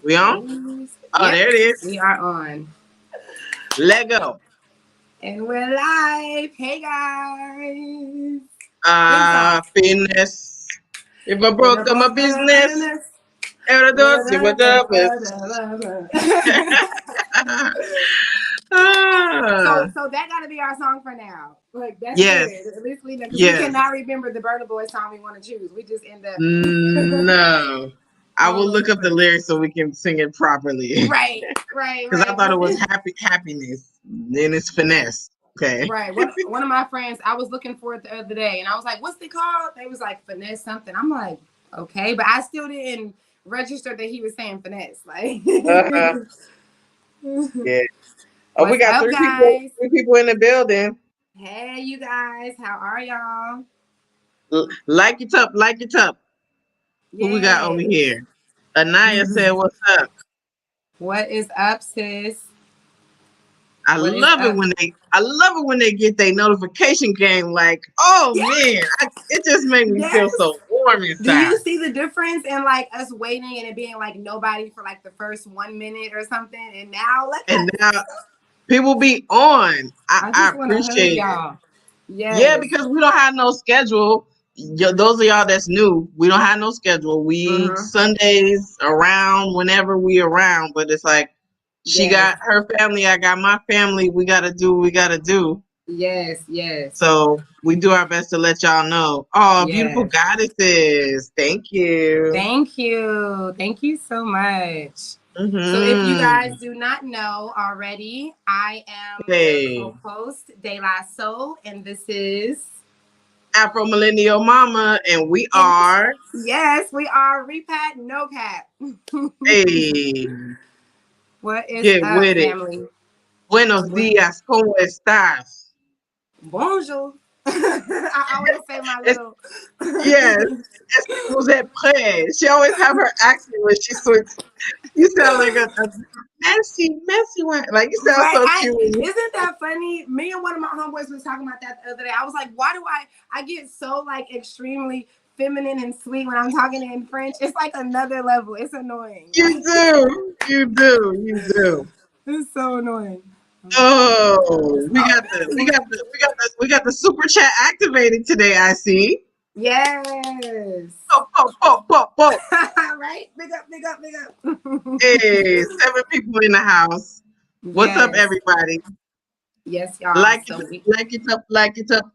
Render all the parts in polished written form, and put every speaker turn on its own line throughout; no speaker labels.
We on? Oh,
Yep,
there it is.
we are on.
Let go.
And we're live. Hey guys.
Fitness. If I
In a
broke up my business,
business.
every door, see what up is. Ah,
So that gotta be our song for now. Like that's
yes,
good. At least we know because we
yes.
cannot remember the Burna Boy song we want to choose. We just end up
No. I will
all over
look
the
up the
place.
lyrics so we can sing it properly.
Right.
Because I thought it was happiness. Then it's finesse. Okay.
Right. One of my friends, I was looking for it the other day, and I was like, "What's it called?" They was like, "Finesse something." I'm like, "Okay," but I still didn't register that he was saying finesse. Like,
Uh-huh. Yeah. Oh, we
what's
got
up,
three people.
guys?
3 people in the building.
Hey, you guys, how are y'all?
Like it up, like it up. Who we got over
Yes.
here? Anaya said, "What's up?"
What is up, sis?
I
What is
love it
up?
when they get their notification game. Like, oh
Yeah.
man, it just made me feel
Yes.
so warm
Do you
inside.
see the difference in like us waiting and it being like nobody for like the first 1 minute or something, and now look
And
at
now people be on.
I
I
just want to hug
appreciate it.
y'all.
Yeah,
Yes.
because we don't have no schedule. Those of y'all that's new, we don't have no schedule. We
Mm-hmm.
Sundays around whenever we around, but it's like she
Yes.
got her family, I got my family. We gotta do what we gotta do.
Yes. Yes.
So we do our best to let y'all know. Oh, beautiful
Yes.
goddesses. Thank you.
Thank you. Thank you so much. So if you guys
Mm-hmm.
do not know already, I am your
Hey,
co-host, De La Soul, and this is
Afro Millennial Mama, and we
and
are
yes, we are Repat No Cap.
hey,
What is
get
up,
with it.
family?
Buenos días, ¿cómo estás?
Bonjour. I always say my
It's,
little
yes, est-ce que vous êtes prêts? She always have her accent when she switches. You sound like a messy one. Like you sound
right.
so cute.
Isn't that funny? Me and one of my homeboys was talking about that the other day. I was like, why do I get so like extremely feminine and sweet when I'm talking in French? It's like another level. It's annoying.
You do, you do, you do.
It's so annoying.
Oh, we got the super chat activated today. I see.
Yes.
Pop, pop, pop, pop, pop.
Right? Big up, big up, big up.
Hey, 7 people in the house. What's up,
Yes.
everybody?
Yes, y'all.
Like it, like it up, like it up.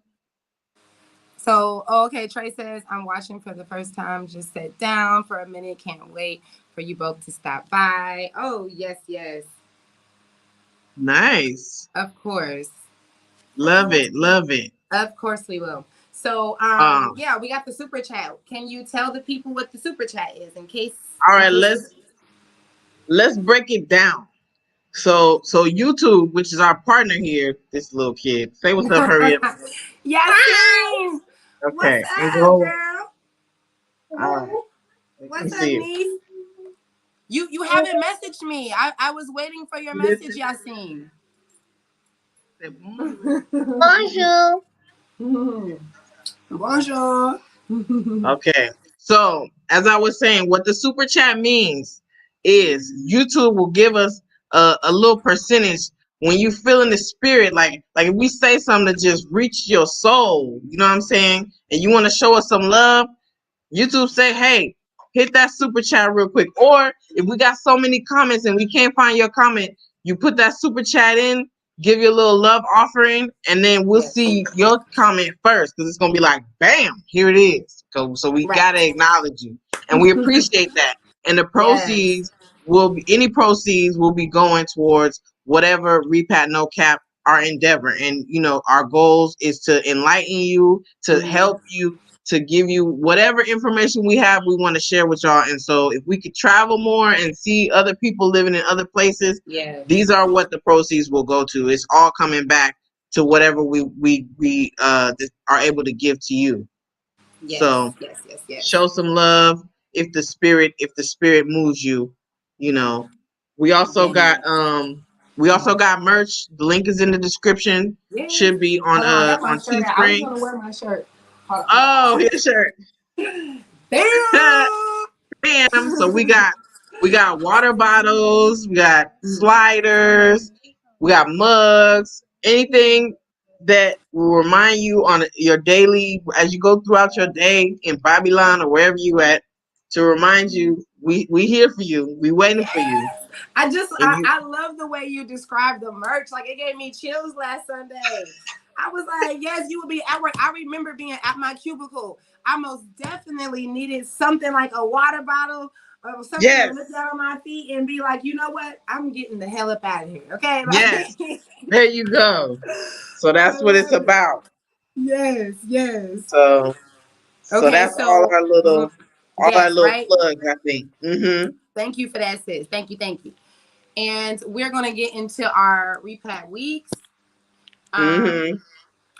Okay, Trey says, I'm watching for the first time. Just sat down for a minute. Can't wait for you both to stop by. Oh, yes, yes.
Nice.
Of course.
Love it, love it.
Of course we will. So,
Um,
yeah, we got the super chat. Can you tell the people what the super chat is in case?
all right, let's break it down. So YouTube, which is our partner here, this little kid. Say what's up, hurry up.
Yasin, what's
Okay, and
up,
go.
girl?
All right, let me
What's up,
see it.
niece? You haven't messaged me. I was waiting for your message, Yasin.
Bonjour.
Bonjour.
Okay. So, as I was saying, what the super chat means is YouTube will give us a little percentage when you feel in the spirit, like if we say something to just reach your soul, you know what I'm saying, and you want to show us some love, YouTube say, hey, hit that super chat real quick. Or if we got so many comments and we can't find your comment, you put that super chat in, give you a little love offering, and then we'll see your comment first because it's gonna be like, bam, here it is. So we gotta acknowledge you, and we appreciate that. And the proceeds any proceeds will be going towards whatever Repat No Cap our endeavor. And our goals is to enlighten you, to help you, to give you whatever information we have, we want to share with y'all. And so if we could travel more and see other people living in other places, these are what the proceeds will go to. It's all coming back to whatever we are able to give to you. So show some love if the spirit moves you. We also got merch. The link is in the description. Should be on
I got my shirt out. I was
Teespring.
gonna wear my shirt.
Oh, here's shirt.
Damn.
Bam. So we got We got water bottles, we got sliders, we got mugs, anything that will remind you on your daily as you go throughout your day in Babylon or wherever you at to remind you we here for you. We waiting for you.
Yes. I just
And you
I love the way you described the merch. Like it gave me chills last Sunday. I was like, yes, you will be at work. I remember being at my cubicle. I most definitely needed something like a water bottle or something to lift
yes.
out on my feet and be like, you know what? I'm getting the hell up out of here. Okay.
Yes.
Like
There you go. So
I
that's what it's
love it.
about.
Yes, yes.
So
Okay,
that's all
so
our little
yes, right?
plugs, I think. Mm-hmm.
Thank you for that, sis. Thank you, thank you. And we're gonna get into our repat weeks. Um,
Mm-hmm.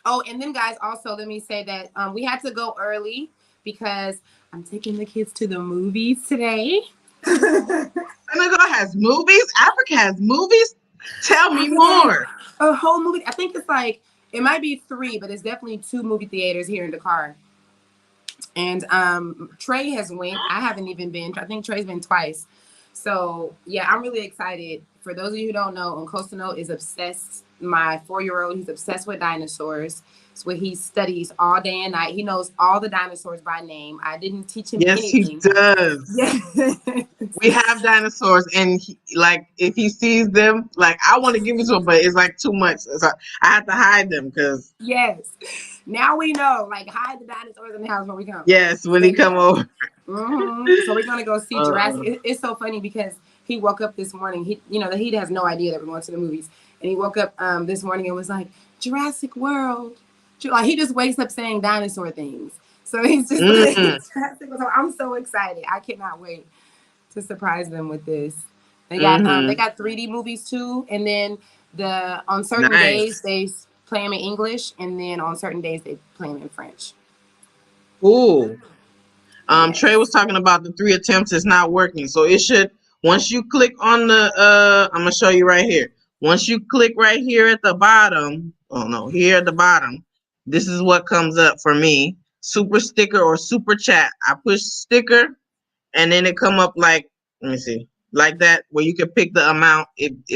oh, and then guys, also let me say that we had to go early because I'm taking the kids to the movies today.
Senegal has movies. Africa has movies. Tell me
Africa has
more.
a whole movie. I think it's like it might be three, but it's definitely two movie theaters here in Dakar. And Trey has went. I haven't even been. I think Trey's been twice. So yeah, I'm really excited. For those of you who don't know, Uncostano is obsessed. My 4-year-old, he's obsessed with dinosaurs. It's what he studies all day and night. He knows all the dinosaurs by name. I didn't teach him
Yes, he
anything.
does.
Yes.
We have dinosaurs, and like if he sees them, like I want to give it to him, but it's like too much. So I have to hide them because
Yes. Now we know. Like hide the dinosaurs in the house when we come.
yes, when he
But
come
yeah.
over.
So we're gonna go see Jurassic.
Uh-uh.
It's so funny because he woke up this morning. He has no idea that we're going to the movies, and he woke up this morning and was like Jurassic World. Like he just wakes up saying dinosaur things. So he's just like
Mm,
Jurassic World. So I'm so excited. I cannot wait to surprise them with this. They
mm-hmm.
got 3D movies too, and then the on certain days
Nice.
they play them in English, and then on certain days they play them in French.
Cool. Trey
Yes.
was talking about the 3 attempts. It's not working, so it should. Once you click on the, I'm gonna show you right here. Once you click right here at the bottom, oh no, here at the bottom, this is what comes up for me: super sticker or super chat. I push sticker, and then it come up like, let me see, like that, where you can pick the amount.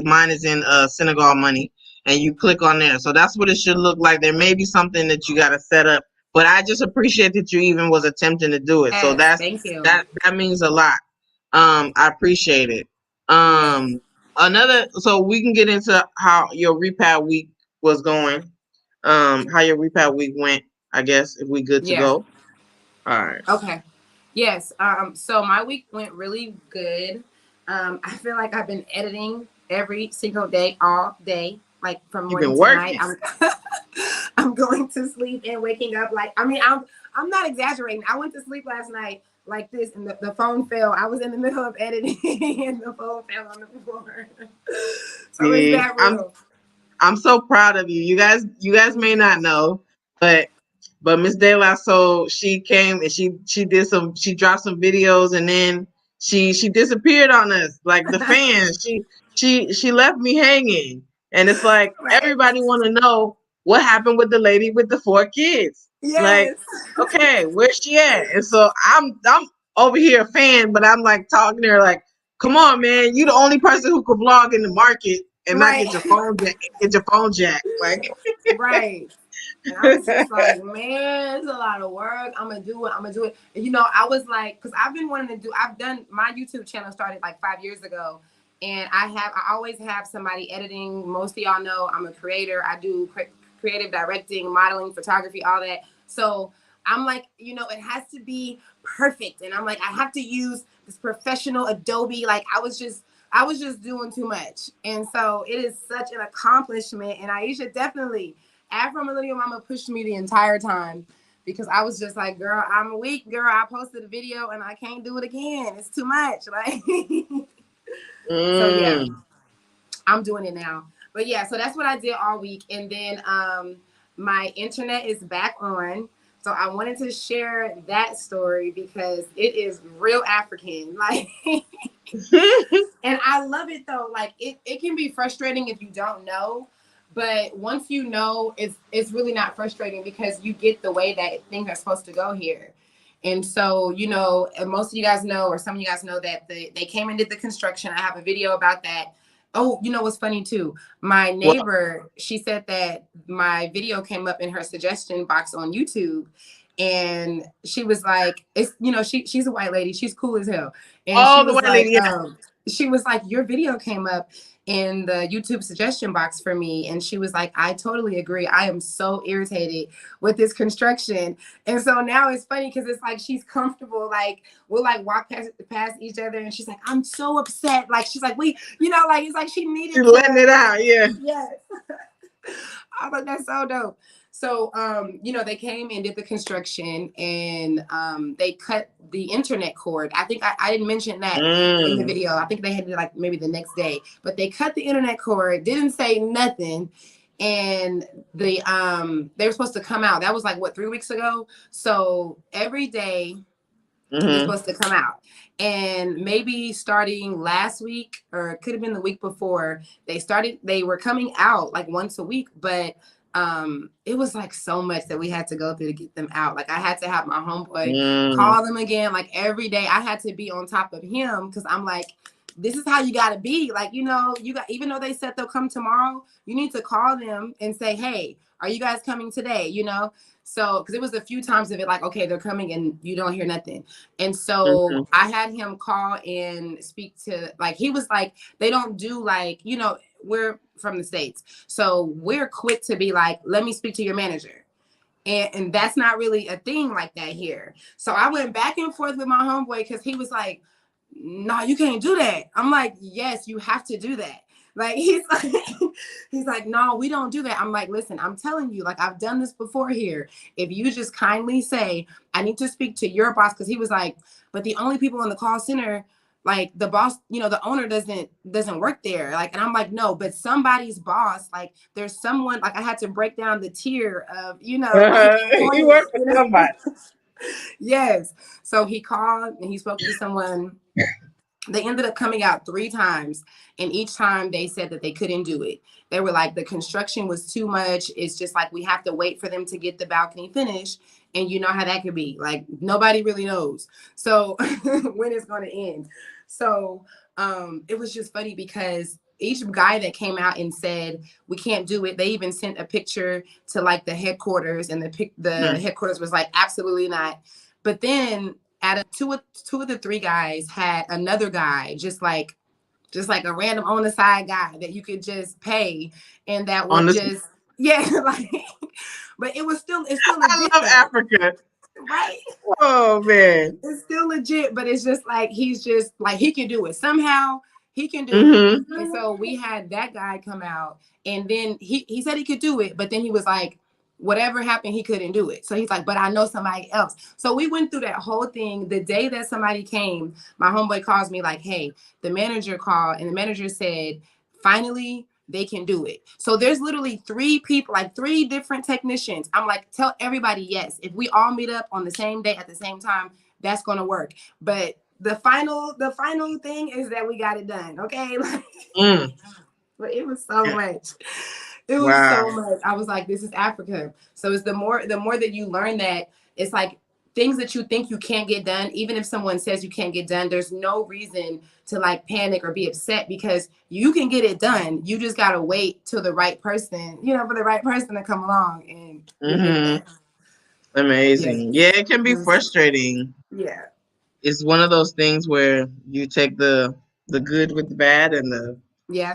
Mine is in Senegal money, and you click on there. So that's what it should look like. There may be something that you got to set up, but I just appreciate that you even was attempting to do it. So
Yes. Thank you.
that means a lot. I appreciate it.
Yes.
Another, so we can get into how your repat week was going. How your repat week went. I guess if we good to
Yeah.
go. All right.
Okay. Yes. So my week went really good. I feel like I've been editing every single day, all day, like from
You've
morning
been
to night.
working.
I'm going to sleep and waking up like I'm not exaggerating. I went to sleep last night like this, and the phone fell. I was in the middle of editing, and the phone fell on the floor. So it's
See,
that real.
I'm so proud of you. You guys may not know, but Miss De La Soul, she came and she dropped some videos, and then she disappeared on us like the fans. She left me hanging, and it's like
Right.
everybody want to know what happened with the lady with the 4 kids. Like,
Yes.
okay, where's she at? And so I'm over here a fan, but I'm like talking to her like, come on, man, you the only person who could vlog in the market and not
Right.
get your phone jack. Like,
Right. And I was just like, man, it's a lot of work. I'm gonna do it. I'm gonna do it. And, I was like, because I've been wanting to do. I've done my YouTube channel started like 5 years ago, and I always have somebody editing. Most of y'all know I'm a creator. I do creative directing, modeling, photography, all that. So I'm like, it has to be perfect, and I'm like, I have to use this professional Adobe. Like I was just doing too much, and so it is such an accomplishment. And Aisha definitely Afro Millennial Mama pushed me the entire time because I was just like, girl, I'm weak, girl. I posted a video and I can't do it again. It's too much. Like, so yeah,
mm,
I'm doing it now. But yeah, so that's what I did all week. And then my internet is back on. So I wanted to share that story because it is real African. Like, and I love it though. Like it can be frustrating if you don't know, but once it's really not frustrating because you get the way that things are supposed to go here. And so, you know, and most of you guys know, or some of you guys know that they came and did the construction. I have a video about that. Oh, you know what's funny too? My
Well,
neighbor, she said that my video came up in her suggestion box on YouTube. And she was like, it's, you know, she's a white lady. She's cool as hell. And
the white lady, yeah.
she was like, your video came up in the YouTube suggestion box for me. And she was like, I totally agree. I am so irritated with this construction. And so now it's funny because it's like she's comfortable. Like we'll like walk past each other and she's like, I'm so upset. Like she's like, we, you know, like it's like she needed
She's letting it out, yeah.
Yes. I was like, that's so dope. So, you know, they came and did the construction and they cut the internet cord. I think I didn't mention that in the video. I think they had it like maybe the next day, but they cut the internet cord, didn't say nothing. And they were supposed to come out. That was like what, 3 weeks ago. So every day they're supposed to come out. And maybe starting last week, or it could have been the week before, they were coming out like once a week, but it was like so much that we had to go through to get them out. Like I had to have my homeboy call them again. Like every day I had to be on top of him because I'm like, this is how you got to be. Like, you know, even though they said they'll come tomorrow, you need to call them and say, hey, are you guys coming today? You know? So, because it was a few times of it, like, okay, they're coming and you don't hear nothing. And so I had him call and speak to, like, he was like, they don't do like, you know, we're from the States. So we're quick to be like, let me speak to your manager. And that's not really a thing like that here. So I went back and forth with my homeboy because he was like, no, you can't do that. I'm like, yes, you have to do that. Like he's like, no, we don't do that. I'm like, listen, I'm telling you, like I've done this before here. If you just kindly say, I need to speak to your boss, because he was like, but the only people in the call center, like the boss, you know, the owner doesn't work there. Like, and I'm like, no, but somebody's boss, like there's someone, like I had to break down the tier of, you know,
he worked for somebody.
Yes. So he called and he spoke to someone. They ended up coming out 3 times, and each time they said that they couldn't do it. They were like, the construction was too much. It's just like we have to wait for them to get the balcony finished, and you know how that could be. Like nobody really knows. So when it's going to end. So it was just funny because each guy that came out and said we can't do it, they even sent a picture to like the headquarters, and the headquarters was like, absolutely not. But then out of two of the 3 guys had another guy, just like a random on the side guy that you could just pay, and that would just like. But it's still legit.
I love Africa,
right?
Oh man,
it's still legit, but it's just like he's just like he can do it somehow. He can do it, and so we had that guy come out, and then he said he could do it, but then he was like, whatever happened, he couldn't do it. So he's like, but I know somebody else. So we went through that whole thing. The day that somebody came, my homeboy calls me like, hey, the manager called, and the manager said, finally, they can do it. So there's literally 3 people, like 3 different technicians. I'm like, tell everybody yes. If we all meet up on the same day at the same time, that's going to work. But the final thing is that we got it done. Okay. But it was so much. It was so much. I was like, this is Africa. So it's the more that you learn that it's like things that you think you can't get done, even if someone says you can't get done, there's no reason to like panic or be upset because you can get it done. You just got to wait till the right person, you know, for the right person to come along and
amazing. Yeah, it can be frustrating.
Yeah.
It's one of those things where you take the good with the bad and the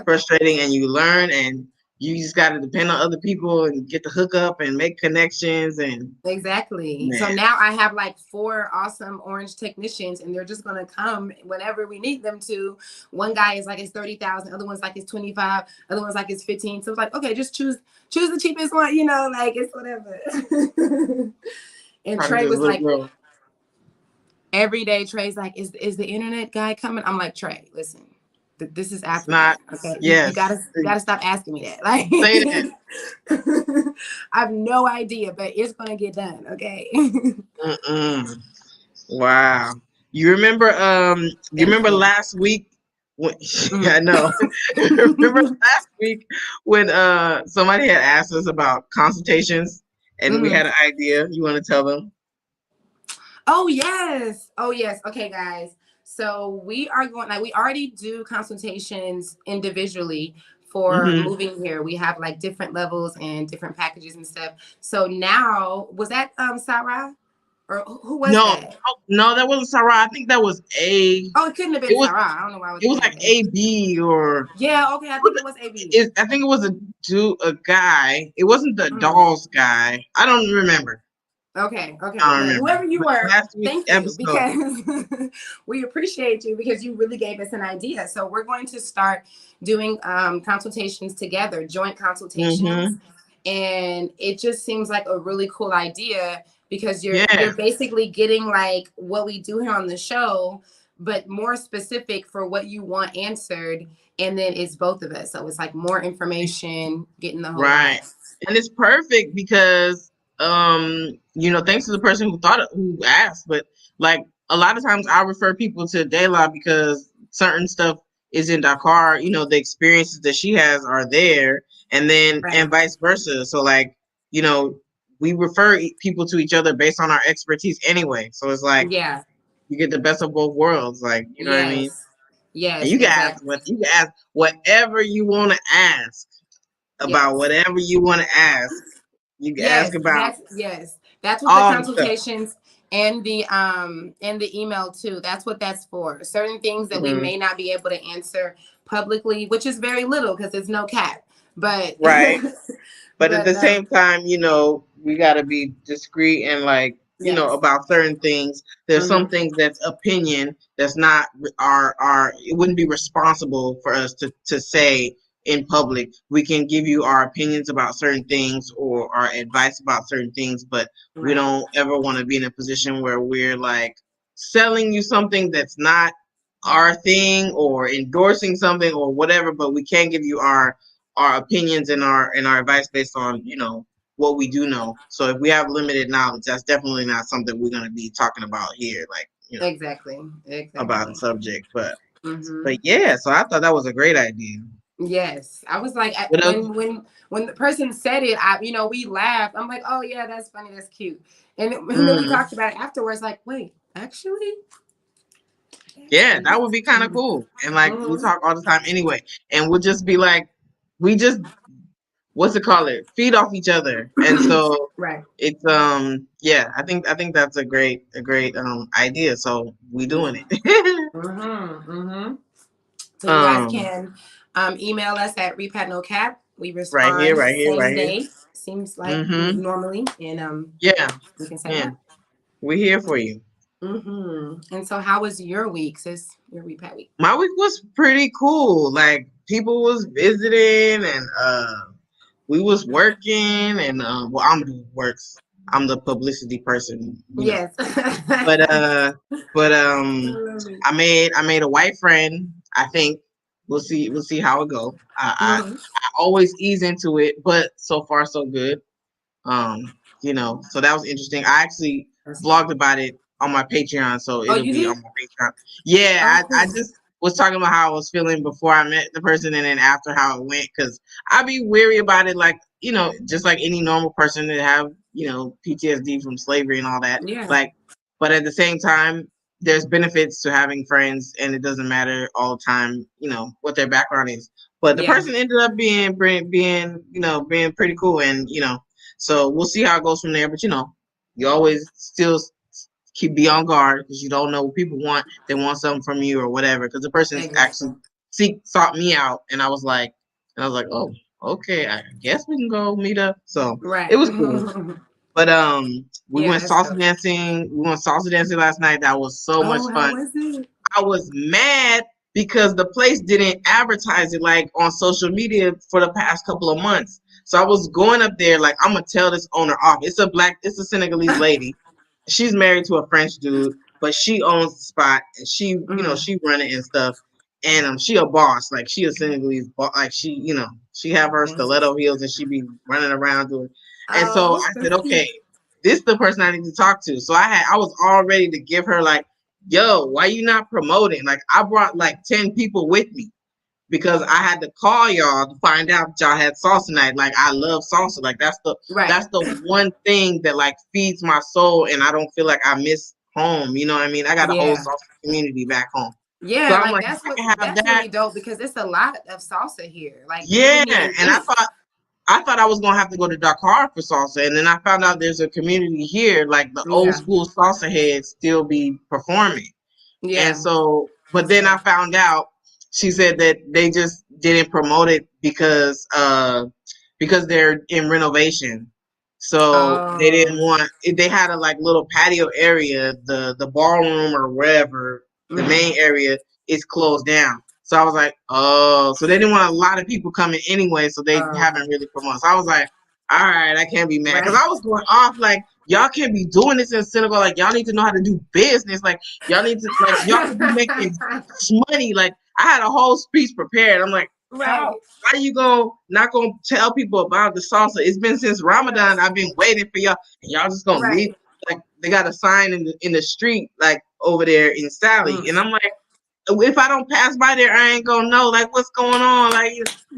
frustrating, and you learn, and you just got to depend on other people and get the hook up and make connections. And
exactly. So now I have like 4 awesome orange technicians, and they're just going to come whenever we need them to. One guy is like, it's 30,000. Other one's like, it's 25. Other one's like, it's 15. So it's like, okay, just choose the cheapest one, you know, like it's whatever. And Trey was like, every day Trey's like, is the internet guy coming? I'm like, Trey, listen. This is Africa. Okay. Yes. You gotta stop asking me that. Like, say that. I have no idea, but it's gonna get done. Okay.
Wow. You remember? Remember last week? I know. Remember last week when somebody had asked us about consultations, and we had an idea. You want to tell them?
Oh yes. Oh yes. Okay, guys. So we are going like we already do consultations individually for
Mm-hmm.
moving here. We have like different levels and different packages and stuff. So now was that Sarah? Or who was
No,
that?
no, that wasn't Sarah. I think that was A.
Oh, it couldn't have
It
been
was
Sarah. I don't know why I was
it was
thinking
like
that.
AB or
Yeah, okay, I think it was AB.
I think it was a guy. It wasn't the
Mm.
dolls guy. I don't remember.
Okay, okay.
I don't
Well,
remember.
whoever you
But
were,
last week's
thank you
episode.
because we appreciate you because you really gave us an idea. So we're going to start doing consultations together, joint consultations,
Mm-hmm.
and it just seems like a really cool idea because you're
Yeah,
basically getting like what we do here on the show, but more specific for what you want answered, and then it's both of us. So it's like more information, getting the whole
right.
lot.
And it's perfect because thanks to the person who asked, but like a lot of times I refer people to Dayla because certain stuff is in Dakar, the experiences that she has are there, and then and
Right.
vice versa. So like, you know, we refer people to each other based on our expertise anyway. So it's like
Yeah.
you get the best of both worlds, like, you know what I mean?
Yes.
And
Yes,
you can ask
exactly.
whatever you want to ask about
Yes.
whatever you want to ask. You can ask
Yes,
about
that's what the
all the stuff.
consultations and the email too. That's what that's for. Certain things that we
Mhm.
may not be able to answer publicly, which is very little because it's no cap. But
Right. But at
but
the same time, we got to be discreet and like,
yes.
about certain things. There's
Hmm.
some things that's opinion that's not our it wouldn't be responsible for us to say in public. We can give you our opinions about certain things or our advice about certain things, but we
Right.
don't ever want to be in a position where we're like selling you something that's not our thing or endorsing something or whatever, but we can give you our opinions and our advice based on what we do know. So if we have limited knowledge, that's definitely not something we're going to be talking about here, like
Exactly.
about
Exactly.
the subject. But
Hmm.
yeah, so I thought that was a great idea.
Yes, I was like
What else?
when the person said it, we laughed. I'm like, oh yeah, that's funny, that's cute. And then we
Mm,
talked about it afterwards. Like, wait, actually,
yeah,
actually,
that would be kind of cool. And like we
mm-hmm.
talk all the time anyway, and we'll just be like, we just what's it called it feed off each other, and so
Right.
it's yeah, I think that's a great idea. So we
Yeah.
doing it.
Mm-hmm. Mm-hmm. So you guys
um
can email us at Repat No Cap. We
right here,
respond
right here, right
same
here.
day. Seems like
Mm-hmm.
normally, and
Yeah.
we can set it
Yeah.
up.
We're here for you.
Mm-hmm. And so, how was your week, sis? Your Repat week?
My week was pretty cool. Like people was visiting and we was working and well, I'm the works. I'm the publicity person.
Yes.
But but
I love it.
I made a white friend. I think we'll see how it go.
Mm-hmm.
I always ease into it, but so far so good. So that was interesting. I actually
That's good.
vlogged about it on my Patreon, so
Oh,
it'll
you
be
did?
on my Patreon. Yeah,
Oh,
I
cool.
just was talking about how I was feeling before I met the person and then after how it went, because I be weary about it, like, just like any normal person that have, PTSD from slavery and all that.
Yeah.
Like, but at the same time, there's benefits to having friends, and it doesn't matter all the time, what their background is. But the
Yeah.
person ended up being pretty cool, and so we'll see how it goes from there. But you always still keep be on guard because you don't know what people want. They want something from you or whatever. Because the person's
Exactly.
actually sought me out, and I was like, oh, okay, I guess we can go meet up. So it
Right.
was cool. But we
Yeah,
went
that's
salsa
dope.
dancing. We went salsa dancing last night. That was so much
Oh, how
fun.
was it?
I was mad because the place didn't advertise it like on social media for the past couple of months. So I was going up there like I'm gonna tell this owner off. It's a Senegalese lady. She's married to a French dude, but she owns the spot and
Mm-hmm.
she run it and stuff. And she a boss, like she a Senegalese boss, like she have her stiletto heels and she be running around doing. And so
Oh,
I said,
that's cute.
okay, this is the person I need to talk to. So I was all ready to give her like, yo, why you not promoting? Like I brought like 10 people with me because I had to call y'all to find out y'all had salsa night. Like I love salsa. Like that's the
Right.
that's the one thing that like feeds my soul, and I don't feel like I miss home. You know what I mean? I got a whole
Yeah.
salsa community back home. So
Yeah,
I'm
like
like, if
that's
I
what
can have
that's
that,
really dope because it's a lot of salsa here. Like you
yeah.
wouldn't even
And
think.
I thought I was gonna have to go to Dakar for salsa, and then I found out there's a community here, like the old
Yeah.
school salsa heads still be performing. And
Yeah.
so, but
That's
then I
dope.
found out she said that they just didn't promote it because they're in renovation. So they didn't
Oh.
want they had a like little patio area, the ballroom or wherever, the
Mm.
main area is closed down. So I was like, oh, so they didn't want a lot of people coming anyway, so they
Oh,
haven't
okay.
really promoted. So I was like, all right, I can't be mad because
Right.
I was going off like y'all can't be doing this in Senegal. Like y'all need to know how to do business. Like y'all need to like y'all could be making money. Like I had a whole speech prepared. I'm like, how
Right.
are you going not gonna tell people about the salsa? It's been since
Right.
Ramadan. I've been waiting for y'all, and y'all just gonna leave.
Right.
Like they got a sign in the street, like over there in Sally,
Mm.
and I'm like, if I don't pass by there, I ain't gonna know like what's going on. Like,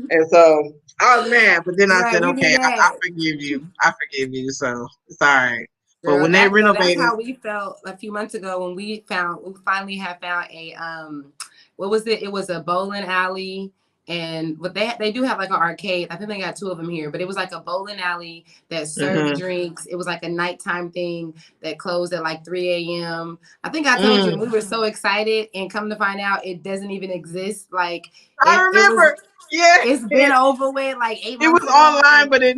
and so I was mad, but then I
Right.
said,
You be
okay, I
mad.
forgive you. I forgive you. So it's all right. But
Girl,
when they
that's
renovated,
how we felt a few months ago when we finally had found a what was it? It was a bowling alley, and but they do have like an arcade. I think they got two of them here, but it was like a bowling alley that served
mm-hmm,
drinks. It was like a nighttime thing that closed at like 3 a.m. I think I told you we
mm,
were so excited, and come to find out it doesn't even exist. Like
I
it was
remember. Yeah,
it's been over with like eight
it was
months ago,
online,
and
but it.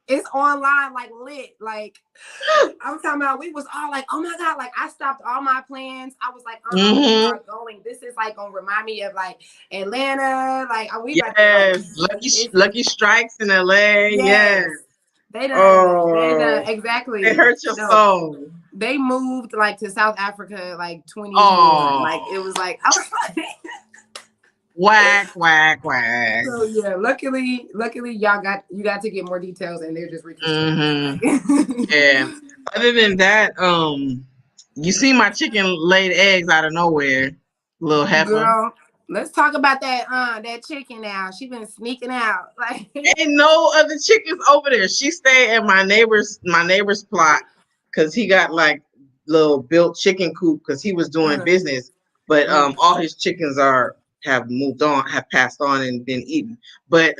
it's online like lit like I'm talking about we was all like, oh my God, like I stopped all my plans. I was like, we
Mm-hmm.
are going. This is like gonna remind me of like Atlanta. Like, are we about to like
Yes,
it's
Lucky Strikes in LA. Yes.
yes. They done
Oh, it
exactly.
hurts your
No,
soul.
they moved like to South Africa like 2021.
Oh,
Like it was like I was like
whack, whack, whack.
so yeah, luckily you got to get more details and they're just reconstructing.
Mm-hmm.
Like
Yeah. Other than that, you see my chicken laid eggs out of nowhere, little heifer.
girl, let's talk about that chicken now. She been sneaking out. Like
Ain't no other chickens over there. She stayed at my neighbor's plot because he got like little built chicken coop because he was doing
uh,
business. But
mm,
all his chickens have moved on, have passed on and been eaten. But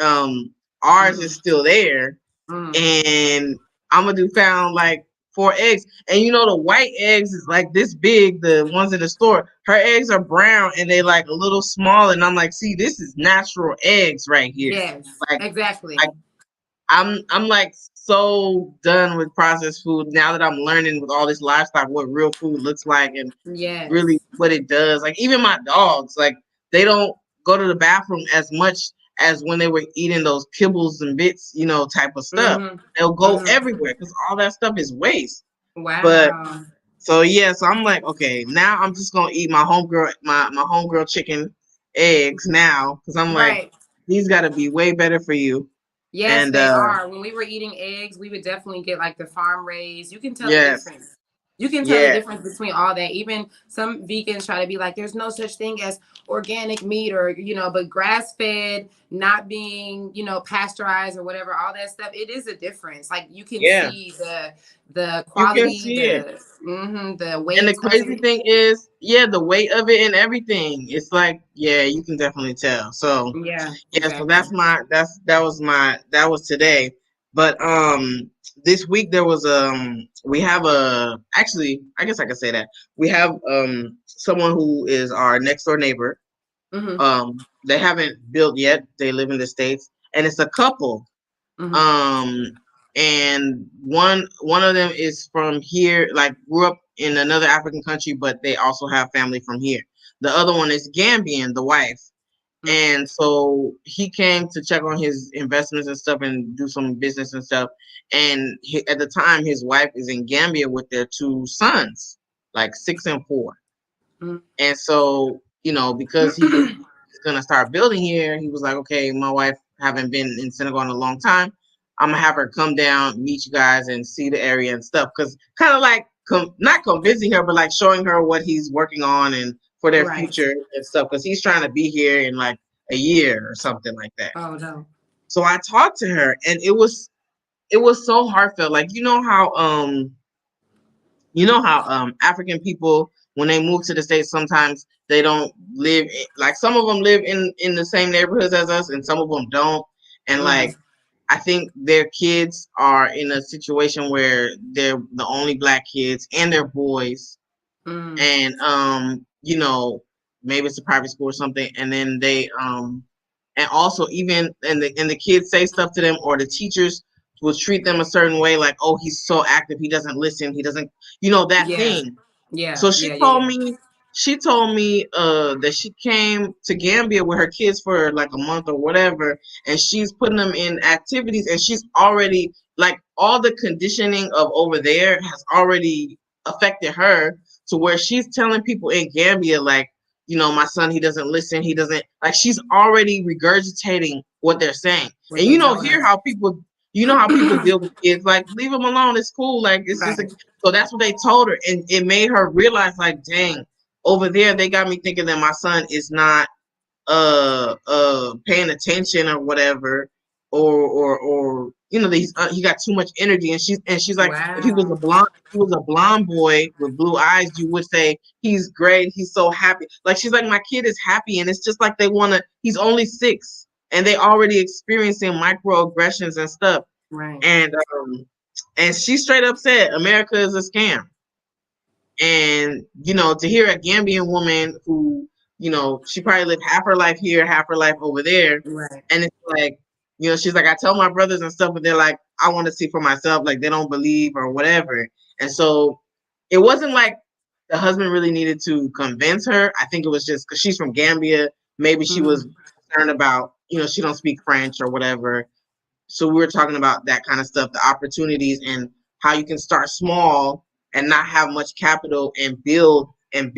ours is
mm,
still there,
mm.
and Amadou found like 4 eggs. And you know the white eggs is like this big, the ones in the store. Her eggs are brown and they like a little small. And I'm like, see, this is natural eggs right here.
Yes,
Like I
exactly.
I'm like so done with processed food now that I'm learning with all this livestock what real food looks like and really
Yes.
what it does. Like even my dogs, like they don't go to the bathroom as much as when they were eating those kibbles and bits, type of stuff.
Mm-hmm.
They'll go
Mm-hmm.
everywhere because all that stuff is waste. But
Wow.
so yeah, so I'm like, okay, now I'm just gonna eat my homegirl chicken eggs now because I'm like,
Right.
these got to be way better for you.
Yes,
And
they are. When we were eating eggs, we would definitely get like the farm raised. You can tell the
yes,
difference. You can tell the
yeah,
difference between all that. Even some vegans try to be like, there's no such thing as organic meat or, but grass fed, not being, pasteurized or whatever, all that stuff, it is a difference. Like you can
yeah,
see the
you can
quality,
see it.
the
And the
weight of
crazy
it.
thing is, yeah, the weight of it and everything. It's like, yeah, you can definitely tell. So,
Yeah,
yeah, so
exactly.
that was today. But this week there was we have a actually I guess I could say that. We have someone who is our next door neighbor.
Mm-hmm.
They haven't built yet. They live in the States and it's a couple.
Mm-hmm.
Um, and one of them is from here, like grew up in another African country, but they also have family from here. The other one is Gambian, the wife.
Mm-hmm.
And so he came to check on his investments and stuff and do some business and stuff. And at the time, his wife is in Gambia with their 2 sons, like 6 and 4. And so, because
Mm-hmm.
he's gonna start building here, he was like, okay, my wife haven't been in Senegal in a long time. I'm gonna have her come down, meet you guys, and see the area and stuff. Cause kind of like not convincing her, but like showing her what he's working on and for their
Right.
future and stuff. Cause he's trying to be here in like a year or something like that.
Oh no.
So I talked to her, and it was so heartfelt. Like how you know how African people when they move to the States sometimes they don't like some of them live in the same neighborhoods as us and some of them don't, and
Mm-hmm.
like I think their kids are in a situation where they're the only black kids and they're boys,
Mm.
and you know, maybe it's a private school or something, and then they and also even and the kids say stuff to them, or the teachers will treat them a certain way, like, oh, he's so active, he doesn't listen, he doesn't, you know, that
Yeah.
thing.
Yeah.
So
Yeah. Yeah. Yeah.
she told me that she came to Gambia with her kids for like a month or whatever, and she's putting them in activities, and she's already like all the conditioning of over there has already affected her to where she's telling people in Gambia like, you know, my son, he doesn't listen, he doesn't like, she's already regurgitating what they're saying.
What
And
they
you know,
told
hear
her.
how people, you know how people deal with kids, like leave them alone, it's cool, like it's just a,
Right.
so that's what they told her, and it made her realize, like, dang, over there they got me thinking that my son is not paying attention or whatever, or you know, he got too much energy, and she's like,
Wow.
if he was a blonde boy with blue eyes, you would say he's great, he's so happy. Like she's like, my kid is happy, and it's just like they wanna. He's only 6, and they already experiencing microaggressions and stuff,
Right.
and and she straight up said America is a scam. And you know, to hear a Gambian woman who, you know, she probably lived half her life here, half her life over there,
Right.
and it's like, you know, she's like, I tell my brothers and stuff, but they're like, I want to see for myself, like they don't believe or whatever. And so it wasn't like the husband really needed to convince her. I think it was just because she's from Gambia. Maybe she
Mm-hmm.
was concerned about, you know, she don't speak French or whatever. So we were talking about that kind of stuff, the opportunities and how you can start small and not have much capital and build, and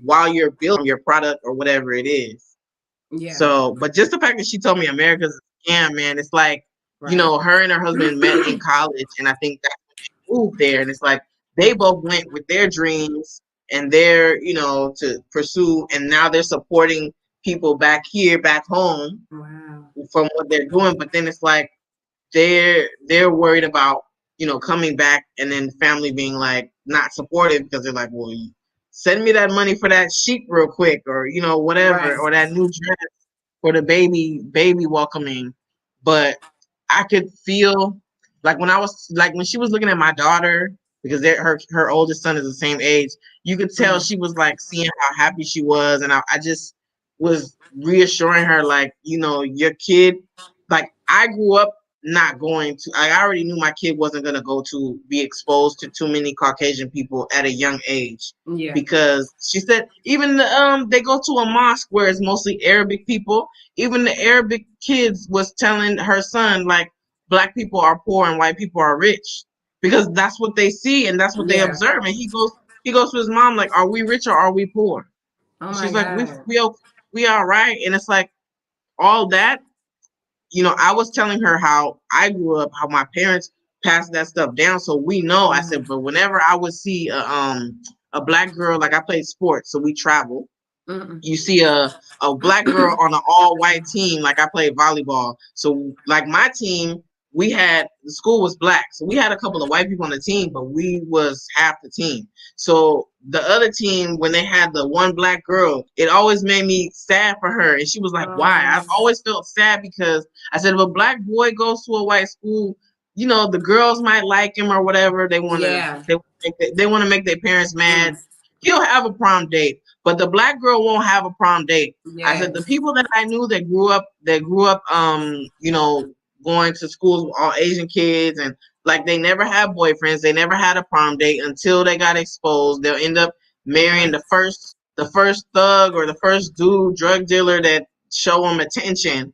while you're building your product or whatever it is. So, but just the
Yeah.
fact that she told me America's a scam, man, it's like, you know, her
Right.
and her husband met in college, and I think that's when they moved there, and it's like they both went with their dreams and their, you know, to pursue, and now they're supporting people back here, back home,
Wow.
from what they're doing. But then it's like they're worried about, you know, coming back and then family being like not supportive because they're like, well, you send me that money for that sheet real quick, or you know, whatever,
Right.
or that new dress for the baby welcoming. But I could feel like when I was like when she was looking at my daughter, because her oldest son is the same age, you could tell
Mm-hmm.
she was like seeing how happy she was, and I just was reassuring her, like, you know, your kid, like I grew up not going to, I already knew my kid wasn't going to go to be exposed to too many Caucasian people at a young age,
Yeah.
because she said even they go to a mosque where it's mostly Arabic people. Even the Arabic kids was telling her son like black people are poor and white people are rich, because that's what they see and that's what they
Yeah.
observe. And he goes to his mom like, are we rich or are we poor?
Oh
And
my
she's like,
God.
we are right. And it's like all that, you know, I was telling her how I grew up, how my parents passed that stuff down, so we know. I
Mm-hmm.
said, but whenever I would see a black girl, like I played sports, so we travel,
Mm-mm.
you see a black girl on an all white team, like I played volleyball. So like my team, we had, the school was black, so we had a couple of white people on the team, but we was half the team. So the other team, when they had the one black girl, it always made me sad for her, and she was like, why? I
Um,
always felt sad because I said, if a black boy goes to a white school, you know, the girls might like him or whatever. They want to
yeah.
they want to make their parents mad.
Mm.
He'll have a prom date, but the black girl won't have a prom date. I said the
Yes.
people that I knew that grew up, you know, going to schools with all Asian kids, and like they never had boyfriends, they never had a prom date until they got exposed. They'll end up marrying
What?
the first thug or the first dude drug dealer that show them attention,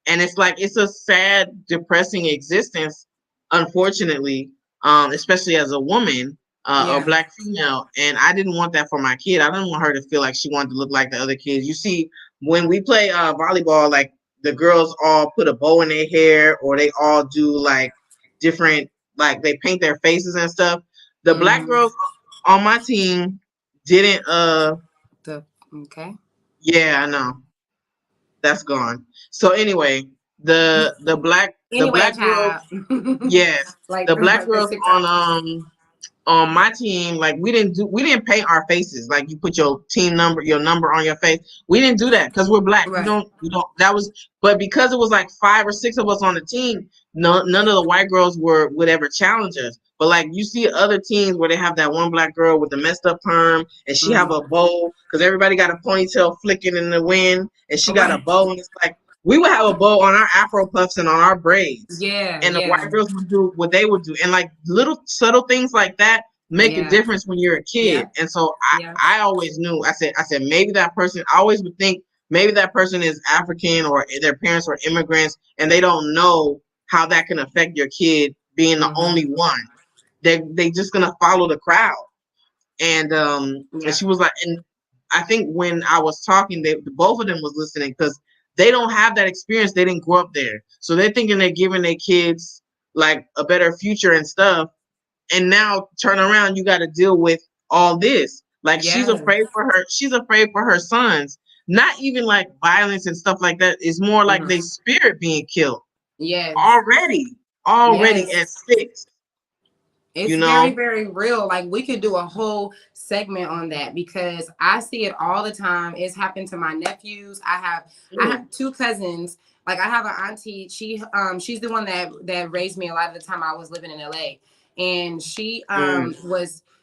and it's like it's a sad, depressing existence, unfortunately, especially as a woman, a
Yeah.
black female. And I didn't want that for my kid. I didn't want her to feel like she wanted to look like the other kids. You see, when we play volleyball, like the girls all put a bow in their hair, or they all do like different, like they paint their faces and stuff. The black
Mm-hmm.
girls on my team didn't.
The okay.
Yeah, I know that's gone. So anyway, the black the
Anyway,
black girls,
child.
yes,
like
the black
like the
girls
TikTok.
on my team, like we didn't paint our faces. Like you put your team number, your number on your face. We didn't do that because we're black.
Right.
We don't. That was, but because it was like 5 or 6 of us on the team, none of the white girls would ever challenge us. But like you see other teams where they have that one black girl with the messed up perm, and she have
Mm-hmm.
a bow because everybody got a ponytail flicking in the wind, and she got a
Right.
bow, and it's like we would have a bow on our afro puffs and on our braids,
Yeah.
and the
Yeah.
white girls would do what they would do, and like little subtle things like that make a
Yeah.
difference when you're a kid.
Yeah.
And so
Yeah.
I always knew. I said maybe that person. I always would think maybe that person is African or their parents were immigrants, and they don't know how that can affect your kid being the
Mm-hmm.
only one. They just gonna follow the crowd. And
Yeah.
she was like, and I think when I was talking, they both of them was listening because they don't have that experience. They didn't grow up there, so they're thinking they're giving their kids like a better future and stuff. And now turn around, you got to deal with all this. Like
Yes.
she's afraid for her sons. Not even like violence and stuff like that. It's more like
Mm-hmm.
their spirit being killed
Yes.
already, already
Yes.
at 6.
It's
You
very,
know.
very real. Like we could do a whole segment on that because I see it all the time. It's happened to my nephews. I have two cousins. Like I have an auntie. She's the one that raised me a lot of the time I was living in LA. And
Mm,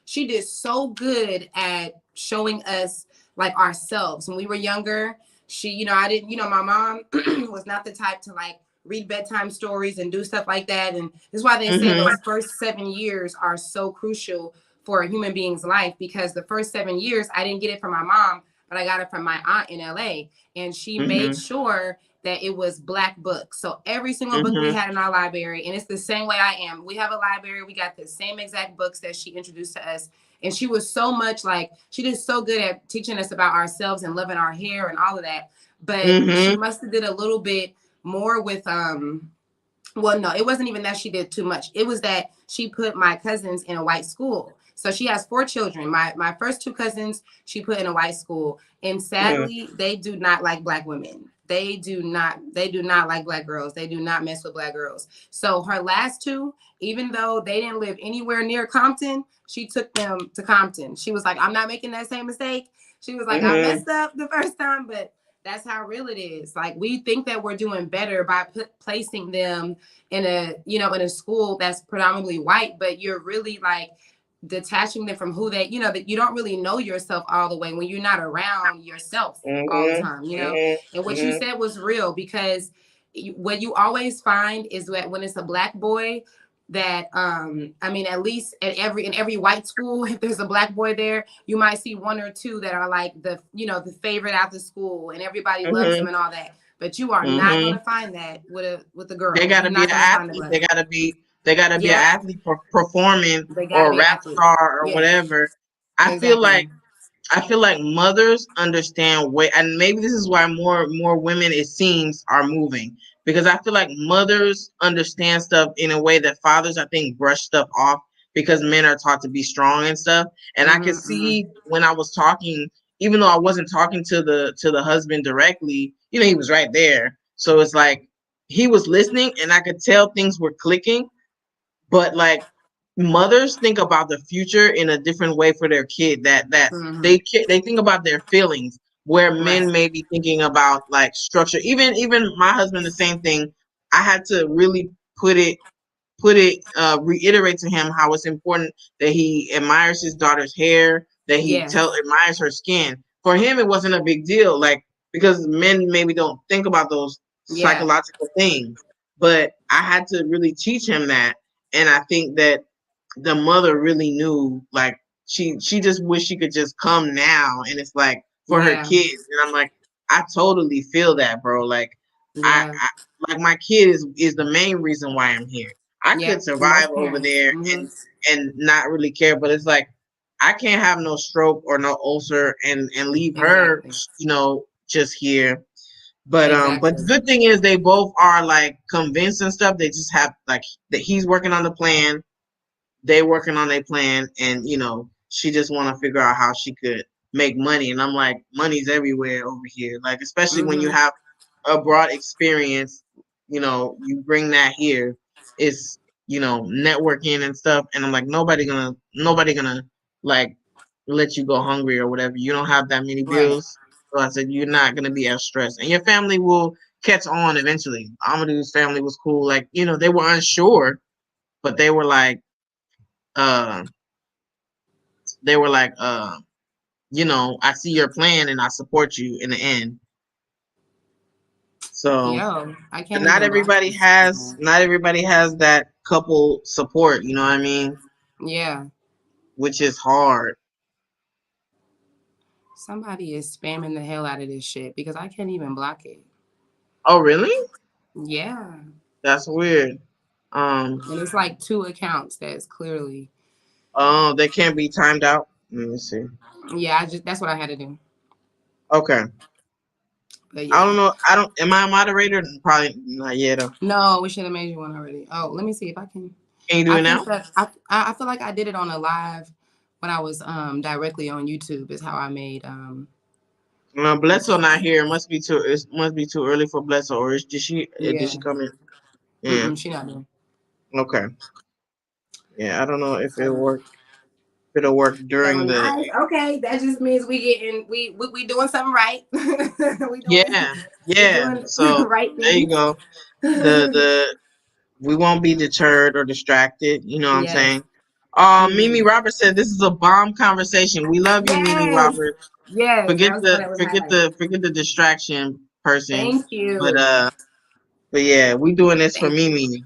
she did so good at showing us like ourselves when we were younger. I didn't, my mom was not the type to like read bedtime stories and do stuff like that. And this is why they say
mm-hmm,
those first 7 years are so crucial for a human being's life because the first 7 years, I didn't get it from my mom, but I got it from my aunt in LA. And she made
mm-hmm,
sure that it was black books. So every single book we
mm-hmm,
had in our library, and it's the same way I am. We have a library. We got the same exact books that she introduced to us. And she was so much like, she did so good at teaching us about ourselves and loving our hair and all of that. But she
mm-hmm,
must have did a little bit more with well, no, it wasn't even that she did too much. It was that she put my cousins in a white school. So she has 4 children. My first 2 cousins she put in a white school, and
mm,
sadly, they do not like black women. They do not like black girls. They do not mess with black girls. So her last 2, even though they didn't live anywhere near Compton, she took them to Compton. She was like, I'm not making that same mistake. She was like, I
mm-hmm,
messed up the first time, but that's how real it is. Like we think that we're doing better by placing them in a school that's predominantly white, but you're really like detaching them from who that you don't really know yourself all the way when you're not around yourself all the
mm-hmm,
time. And
mm-hmm,
what you
mm-hmm,
said was real because what you always find is that when it's a black boy that I mean at least in every white school if there's a black boy there you might see 1 or 2 that are like the favorite out the school and everybody loves them
mm-hmm,
and all that, but you are not going
mm-hmm.
to find that with a
They
girl.
gotta
You're
be
not
an
going to find a
athlete.
black.
They gotta be an
Yep,
athlete for performing
they got to
or a
be
rap
athletes.
star or
Yes,
whatever. I feel
exactly.
like I feel like mothers understand way, and maybe this is why more women it seems are moving because I feel like mothers understand stuff in a way that fathers I think brush stuff off because men are taught to be strong and stuff. And I could
Mm-hmm, mm-hmm.
see when I was talking, even though I wasn't talking to the husband directly, he was right there. So it's like he was listening, and I could tell things were clicking, but like mothers think about the future in a different way for their kid that
Mm-hmm.
they think about their feelings where men
Right.
may be thinking about like structure. Even my husband, the same thing. I had to really reiterate to him how it's important that he admires his daughter's hair, that he
Yes.
admires her skin. For him, it wasn't a big deal, like because men maybe don't think about those
Yeah.
psychological things. But I had to really teach him that, and I think that the mother really knew, like she just wished she could just come now, and it's like for her
Yeah.
kids, and I'm like, I totally feel that, bro. Like
Yeah.
I like my kid is the main reason why I'm here. I
Yeah.
could
And
survive
most
over
parents.
there
Mm-hmm.
and not really care, but it's like I can't have no stroke or no ulcer and leave her,
Exactly.
just here. But the
Exactly.
good thing is they both are like convinced and stuff. They just have like that he's working on the plan, they working on their plan, and she just want to figure out how she could make money. And I'm like, money's everywhere over here. Like especially when you
Mm-hmm.
have a broad experience. you bring that here. It's networking and stuff, and I'm like nobody gonna like let you go hungry or whatever. You don't have that many
Right.
bills, so I said you're not gonna be as stressed, and your family will catch on eventually. Amadu's family was cool, like they were unsure, but uh they were like I see your plan and I support you in the end. So
Yo, I
but
can't even block this.
not everybody has that couple support, you know what I mean?
Yeah.
Which is hard.
Somebody is spamming the hell out of this shit because I can't even block it.
Oh really?
Yeah.
That's weird. Um
And it's like two accounts that's clearly.
oh, they can't be timed out. Let me see.
Yeah, that's what I had to do.
Okay.
But
I
yeah.
don't know. I don't am I a moderator? Probably not yet.
No, we should have made you one already. Oh, let me see if I can.
Can you do
I
it
think
now?
that I feel like I did it on a live when I was directly on YouTube is how I made
Bledsoe
this.
not here. It must be too early for Bledsoe, or did she
Yeah.
come in? Yeah.
Mm-mm, she not there.
Okay. Yeah, I don't know if it'll work
So
during the.
nice. Okay, that just means we doing something right. we doing
Yeah,
we
yeah.
doing
So
right
there you
things.
go. The we won't be deterred or distracted. You know what I'm
Yes.
saying?
Hmm.
Mimi Roberts said this is a bomb conversation. We love you, Mimi
Yes.
Roberts.
Yes.
Forget
That was the one
the
that was
forget
highlighted.
the forget the distraction person.
Thank
But
you.
uh, but yeah, we doing this for
Thank you.
Mimi.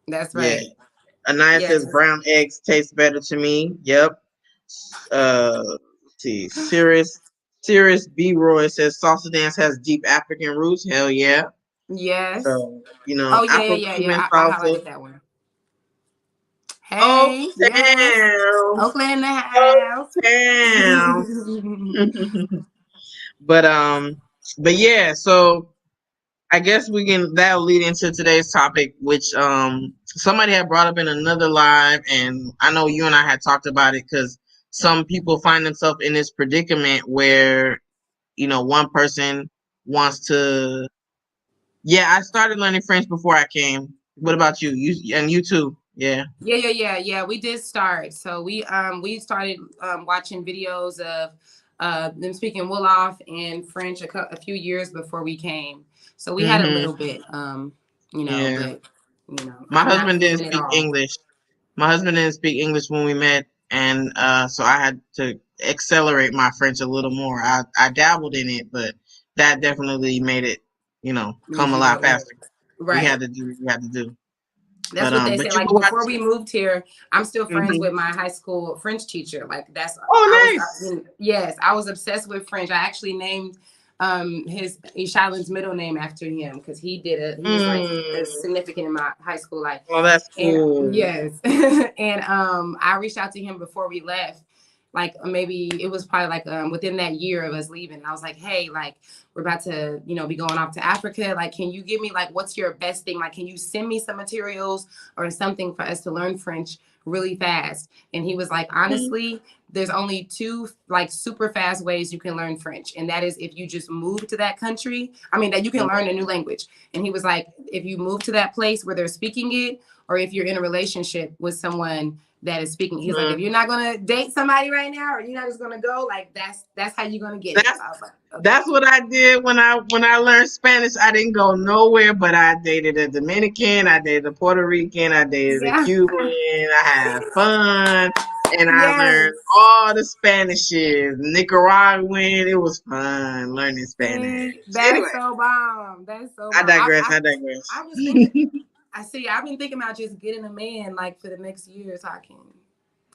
That's
Yeah.
right.
Anaya
Yes.
says brown eggs taste better to me. Yep. Let's see. Cirrus B. Roy says salsa dance has deep African roots. Hell yeah.
Yes.
So,
Oh yeah, yeah,
Afro
yeah,
Cuban
yeah. I
salsa.
highlighted that one.
Oh,
Hey, yes.
damn.
Oakland in the
Oh,
house.
damn. but, but yeah, so I guess that'll lead into today's topic, which, somebody had brought up in another live. And I know you and I had talked about it because some people find themselves in this predicament where, one person wants to. Yeah, I started learning French before I came. What about you? You too. Yeah.
Yeah, yeah, yeah, yeah. We did start. So we started watching videos of them speaking Wolof and French a few years before we came. So we had a
Mhm.
little bit,
Yeah.
but
My
not
husband didn't
fluent at
speak
all.
English. My husband didn't speak English when we met, and so I had to accelerate my French a little more. I dabbled in it, but that definitely made it,
Made
come a
you
lot
go in.
faster. We
Right.
had to do what we had to do.
That's what they
But
say.
you
Like
can watch.
before we moved here, I'm still friends
Mhm.
with my high school French teacher. Like that's I
Oh,
was
nice.
yes, I was obsessed with French. I actually named his Ishalin's middle name after him because he was like
Mm.
significant in my high school life.
Well, that's
And
cool.
yes, and I reached out to him before we left. Like maybe it was probably like within that year of us leaving. I was like, hey, like we're about to be going off to Africa. Like, can you give me like what's your best thing? Like, can you send me some materials or something for us to learn French really fast? And he was like,
Mhm.
honestly, there's only two like super fast ways you can learn French, and that is if you just move to that country. I mean, that you can learn a new language. And he was like, if you move to that place where they're speaking it, or if you're in a relationship with someone that is speaking. He's like, if
Mhm.
you're not gonna date somebody right now, or you're not just gonna go, like that's how you're gonna get it.
That's
I was like, okay,
That's what I did when I learned Spanish. I didn't go nowhere, but I dated a Dominican, I dated a Puerto Rican, I dated a
yeah,
Cuban. I had fun, and I
yes.
learned all the Spanishes. Nicaraguan. It was fun learning Spanish.
See, that's
Anyway,
so bomb. That's so
I
bomb.
digress. I digress.
I was thinking. I see. I've been thinking about just getting a man like for the next year, so I can,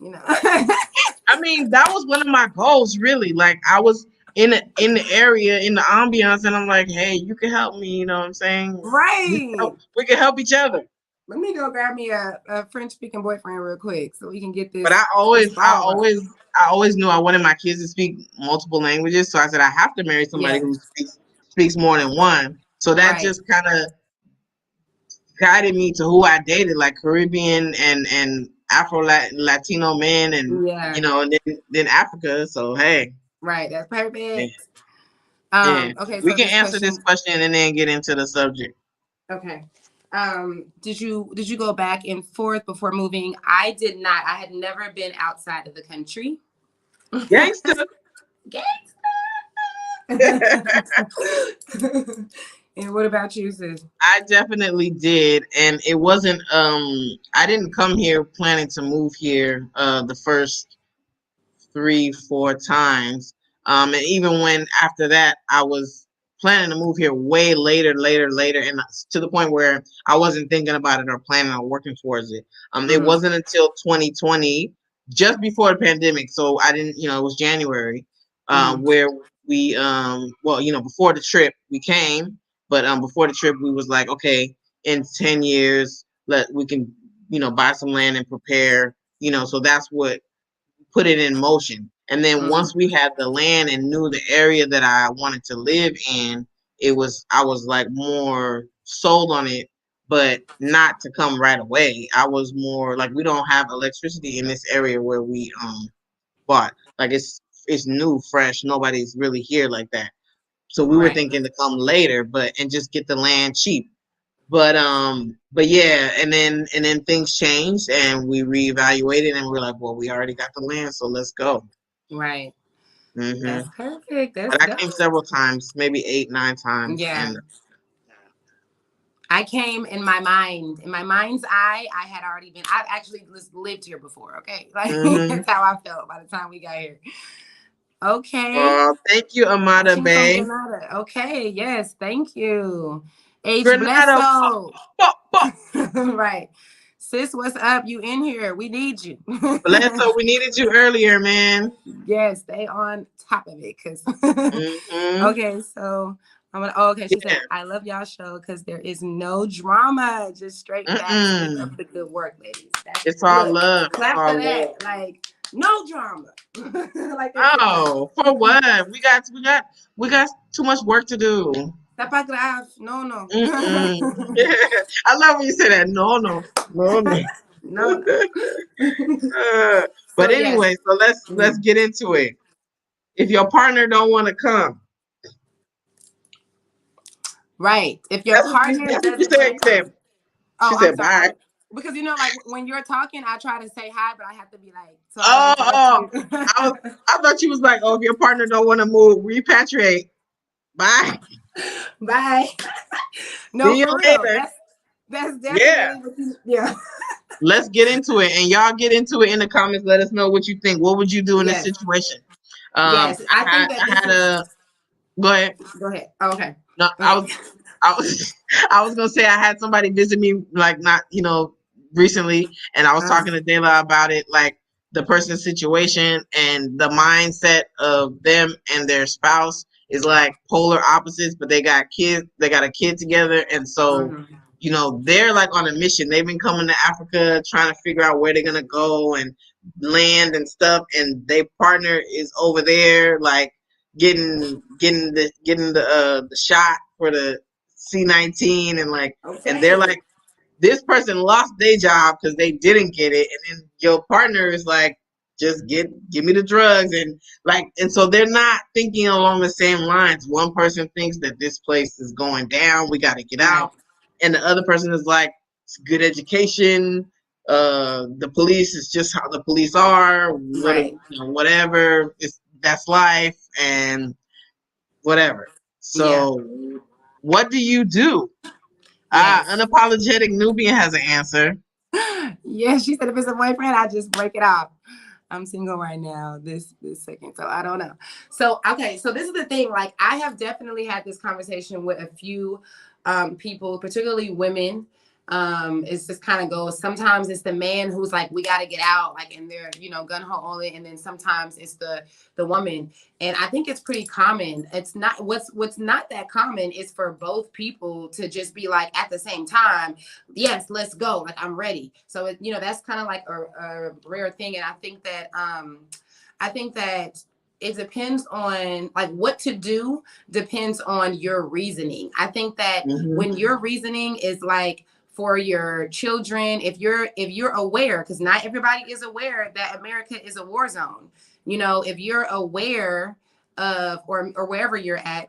you know.
I mean, that was one of my goals, really. Like, I was in the area, in the ambiance, and I'm like, hey, you can help me. You know what I'm saying? We can
Right.
help, we can help each other.
Let me go grab me a French speaking boyfriend real quick so we can get
But
this
I
this
always, I
ball rolling.
always, I always knew I wanted my kids to speak multiple languages. So I said I have to marry somebody
Yes.
who speaks more than one. So that
Right.
just kind of guided me to who I dated, like Caribbean and Afro Latino men,
Yeah.
and then Africa. So hey,
Right. That's
yeah,
perfect.
yeah.
Okay.
We
So
can
this
answer this
question.
question and then get into the subject.
Okay. did you go back and forth before moving? I did not. I had never been outside of the country.
Gangster.
And what about you, sis?
I definitely did, and it wasn't. I didn't come here planning to move here. The first 3, 4 times. And even when after that, I was planning to move here way later, and to the point where I wasn't thinking about it or planning on working towards it. It
Mm,
wasn't until 2020, just before the pandemic. So I didn't, it was January,
mm,
where we, well, before the trip we came, but before the trip we was like, okay, in 10 years, we can, buy some land and prepare. So that's what put it in motion. And then
mm.
once we had the land and knew the area that I wanted to live in, I was like more sold on it, but not to come right away. I was more like, we don't have electricity in this area where we bought. Like it's new, fresh. Nobody's really here like that. So we were
Right,
thinking to come later, and just get the land cheap. But yeah, and then things changed and we reevaluated and we're like, well, we already got the land, so let's go.
right.
hmm
That's perfect. That's
But I
dope.
came several times, maybe 8, 9 times,
Yeah.
and
I came in my mind, in my mind's eye, I had already been, I've actually lived here before. Okay. Like
hmm
that's how I felt by the time we got here. Okay.
thank you, Amada
Watching from
Bay.
Granada. Okay. Yes. Thank you. H.
Grenada,
Blesso.
pop, pop.
Right. Sis, what's up? You in here? We need you.
Bledsoe, we needed you earlier, man.
Yes, stay on top of it. Cause
hmm
okay, so I'm gonna okay, she
Yeah.
said, I love y'all show because there is no drama, just straight facts. Keep up
Mm-mm.
the good work, ladies. That's
It's all
look,
love. It's
clap
all
for
love.
that. Like, no drama. Like they feel like
Oh, for what? We got too much work to do.
tapa graph. No, no.
Mm-mm. I love when you say that. No, no, no, no.
No, no.
Uh,
So
but
yes.
anyway, so let's
Mm,
get into it. If your partner don't want to come,
right. If your partner
that's what you
doesn't want
said.
to come.
She
Oh, I'm
said
sorry.
bye.
Because like when you're talking, I try to say hi, but I have to be like, so I don't
Oh,
interrupt
oh,
you.
I thought you was like, oh, if your partner don't want to move, repatriate. Bye.
Bye. No,
See you
for real.
later.
That's
Yeah.
definitely what you, yeah.
Let's get into it, and y'all get into it in the comments. Let us know what you think. What would you do in this
Yes.
situation?
Yes. I think that
I
this
had
is
a go ahead.
go ahead. Oh, okay.
No,
Okay.
I was, I was gonna say I had somebody visit me like not, recently, and I was
Uh,
talking to Dayla about it, like the person's situation and the mindset of them and their spouse is like polar opposites, but they got kids, they got a kid together, and so
mhm.
they're like on a mission. They've been coming to Africa trying to figure out where they're gonna go and land and stuff, and their partner is over there like getting the shot for the C-19, and like, and they're
Okay.
like, this person lost their job because they didn't get it, and then your partner is like, just give me the drugs, and like, and so they're not thinking along the same lines. One person thinks that this place is going down, we got to get
Right.
out, and the other person is like, it's good education. The police is just how the police are.
Right.
Whatever. That's life, and whatever.
Yeah.
So, what do you do?
Yes.
Unapologetic Nubian has an answer.
Yeah, she said if it's a boyfriend, I just break it off. I'm single right now, this second. So I don't know. So okay, so this is the thing. Like I have definitely had this conversation with a few people, particularly women. It's just kind of goes. Sometimes it's the man who's like, we gotta get out, like, and they're, gun ho on it, and then sometimes it's the woman. And I think it's pretty common. It's not what's not that common is for both people to just be like at the same time, yes, let's go, like I'm ready. So that's kind of like a rare thing. And I think that it depends on like what to do depends on your reasoning. I think that
Mm-hmm.
when your reasoning is like for your children, if you're aware, because not everybody is aware that America is a war zone. If you're aware of, or wherever you're at,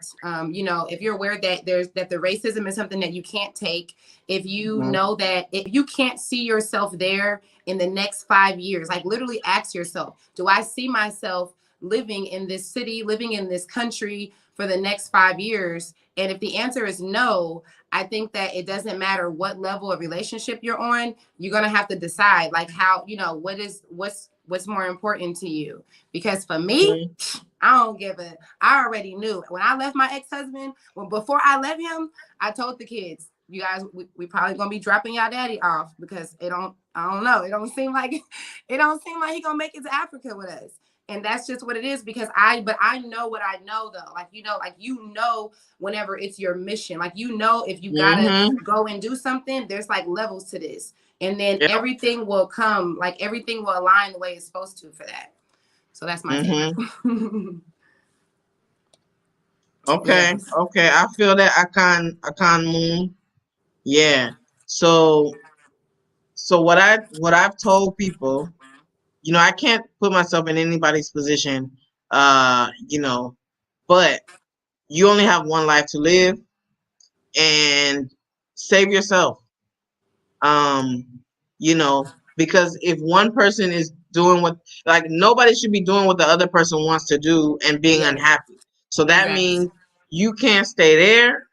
you know, if you're aware that the racism is something that you can't take, if you
Mhm.
know that if you can't see yourself there in the next 5 years, like literally ask yourself, do I see myself living in this city, living in this country for the next 5 years? And if the answer is no, I think that it doesn't matter what level of relationship you're on, you're gonna have to decide like how, you know, what's more important to you. Because for me,
Mhm.
I don't give a. I already knew when I left my ex-husband. When before I left him, I told the kids, "You guys, we probably gonna be dropping y'all daddy off because it don't. I don't know. It don't seem like it don't seem like he gonna make it to Africa with us." And that's just what it is because but I know what I know though. Like you know, whenever it's your mission, like you know, if you gotta
Mhm.
go and do something, there's like levels to this, and then
Yep.
everything will come. Like everything will align the way it's supposed to for that. So that's my take.
Mhm. Okay.
Yes.
Okay. I feel that I can moon. Yeah. So what I've told people, I can't put myself in anybody's position, you know, but you only have one life to live, and save yourself. Um, because if one person is doing what, like, nobody should be doing what the other person wants to do and being
Yes.
unhappy. So that
Exactly.
means you can't stay there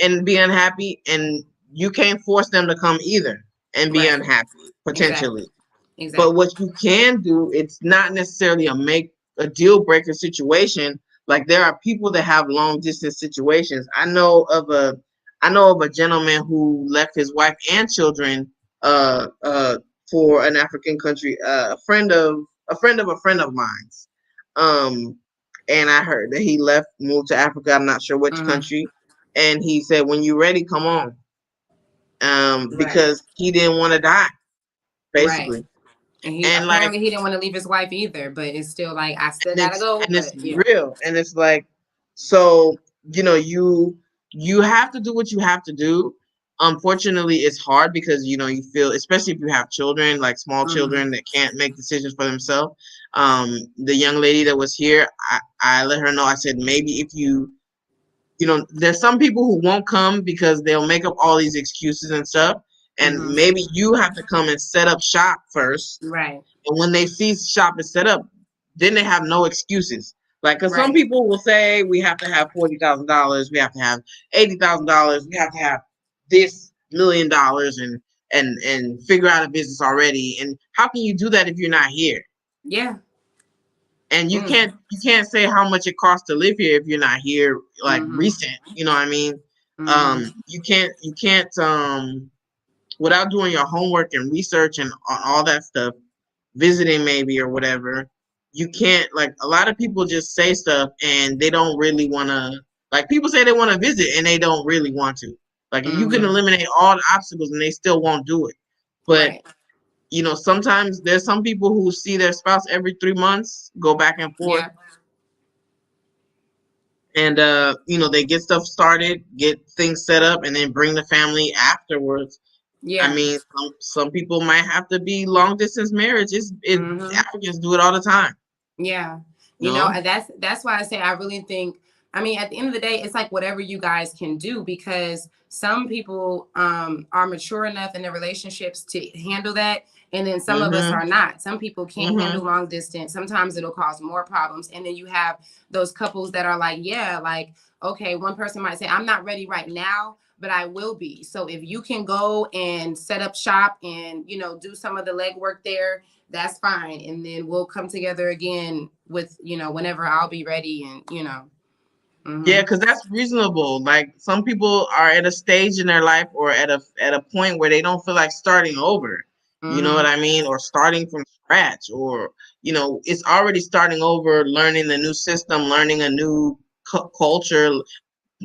and be unhappy, and you can't force them to come either and be
Right.
unhappy
Exactly.
potentially. But
Exactly.
what you can do, it's not necessarily a deal breaker situation. Like, there are people that have long distance situations. I know of a gentleman who left his wife and children for an African country, a friend of mine's. Um and I heard that he left, moved to Africa, I'm not sure which
Mm-hmm.
country, and he said, when you're ready, come on.
Right.
Because he didn't want to die,
Right.
basically.
And he
And like,
apparently he didn't want to leave his wife either, but it's still like I still
and
gotta
it's
go.
and it's
But yeah.
real, and it's like, so, you have to do what you have to do. Unfortunately, it's hard because you feel, especially if you have children, like small
Mm-hmm.
children that can't make decisions for themselves. The young lady that was here, I let her know. I said, maybe if there's some people who won't come because they'll make up all these excuses and stuff, and
Mm-hmm.
maybe you have to come and set up shop first,
Right.
and when they see shop is set up, then they have no excuses. Like, because some
Right.
people will say, we have to have $40,000, we have to have $80,000, we have to have this $1 million, and figure out a business already. And how can you do that if you're not here?
Yeah.
And you
Mm.
can't say how much it costs to live here if you're not here, like,
Mm-hmm.
recent. You know what I mean?
Mm-hmm.
You can't without doing your homework and research and all that stuff, visiting maybe or whatever. You can't, like, a lot of people just say stuff and they don't really want to, like, people say they want to visit and they don't really want to. Like, you can
Mm-hmm.
eliminate all the obstacles and they still won't do it. But
Right.
sometimes there's some people who see their spouse every 3 months, go back and forth,
Yeah.
and they get stuff started, get things set up, and then bring the family afterwards. I
Yeah.
mean, some people might have to be long distance marriages.
Mm-hmm.
Africans do it all the time.
Yeah.
You
You know,
know.
and that's why I say I really think, I mean, at the end of the day, it's like whatever you guys can do because some people are mature enough in their relationships to handle that. And then some of us
Mhm.
are not. Some people can't handle
Mhm.
long distance. Sometimes it'll cause more problems. And then you have those couples that are like, yeah, like, okay, one person might say, I'm not ready right now, but I will be. So if you can go and set up shop and, you know, do some of the legwork there, that's fine. And then we'll come together again with, you know, whenever I'll be ready and, you know.
Yeah,
Mm-hmm.
because that's reasonable. Like, some people are at a stage in their life or at a point where they don't feel like starting over. You know what
Mm-hmm.
I mean? Or starting from scratch, or it's already starting over, learning the new system, learning a new culture,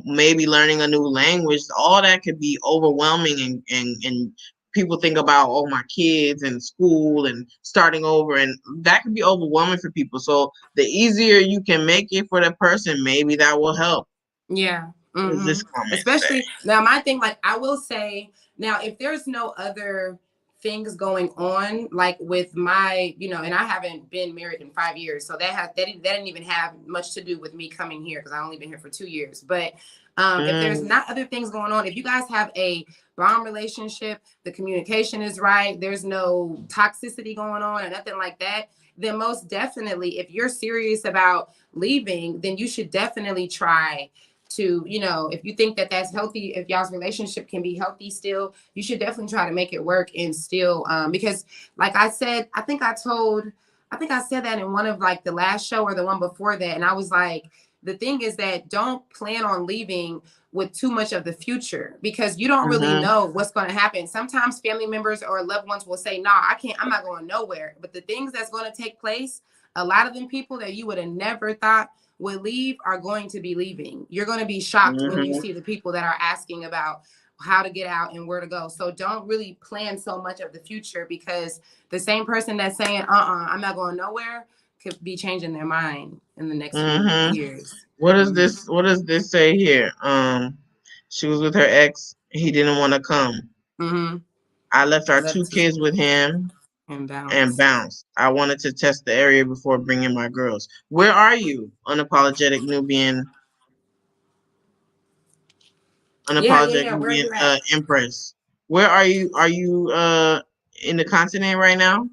maybe learning a new language. All that could be overwhelming, and people think about, oh, my kids and school and starting over, and that could be overwhelming for people. So the easier you can make it for the person, maybe that will help.
Yeah.
What does
Mm-hmm.
this comment say?
Especially now, my thing, like I will say now, if there's no other things going on, like with my, and I haven't been married in 5 years, so that didn't even have much to do with me coming here because I only been here for 2 years. But if there's not other things going on, if you guys have a bomb relationship, the communication is right, there's no toxicity going on or nothing like that, then most definitely, if you're serious about leaving, then you should definitely try to, if you think that that's healthy, if y'all's relationship can be healthy still, you should definitely try to make it work and still, because like I said, I think I said that in one of like the last show or the one before that. And I was like, the thing is that don't plan on leaving with too much of the future, because you don't really
Mm-hmm.
know what's going to happen. Sometimes family members or loved ones will say, nah, I'm not going nowhere. But the things that's going to take place, a lot of them people that you would have never thought would leave are going to be leaving. You're going to be shocked when you
Mm-hmm.
see the people that are asking about how to get out and where to go. So don't really plan so much of the future, because the same person that's saying, I'm not going nowhere, could be changing their mind in the next few
Mm-hmm.
years.
What does
Mm-hmm.
this? What does this say here? She was with her ex. He didn't want to come.
Mm-hmm.
I left our two
Left to
kids with him
and
and
bounce.
bounced. I wanted to test the area before bringing my girls. Where are you, unapologetic
Yeah. Where are
Nubian
you at?
empress? Where are you? Are you in the continent right now?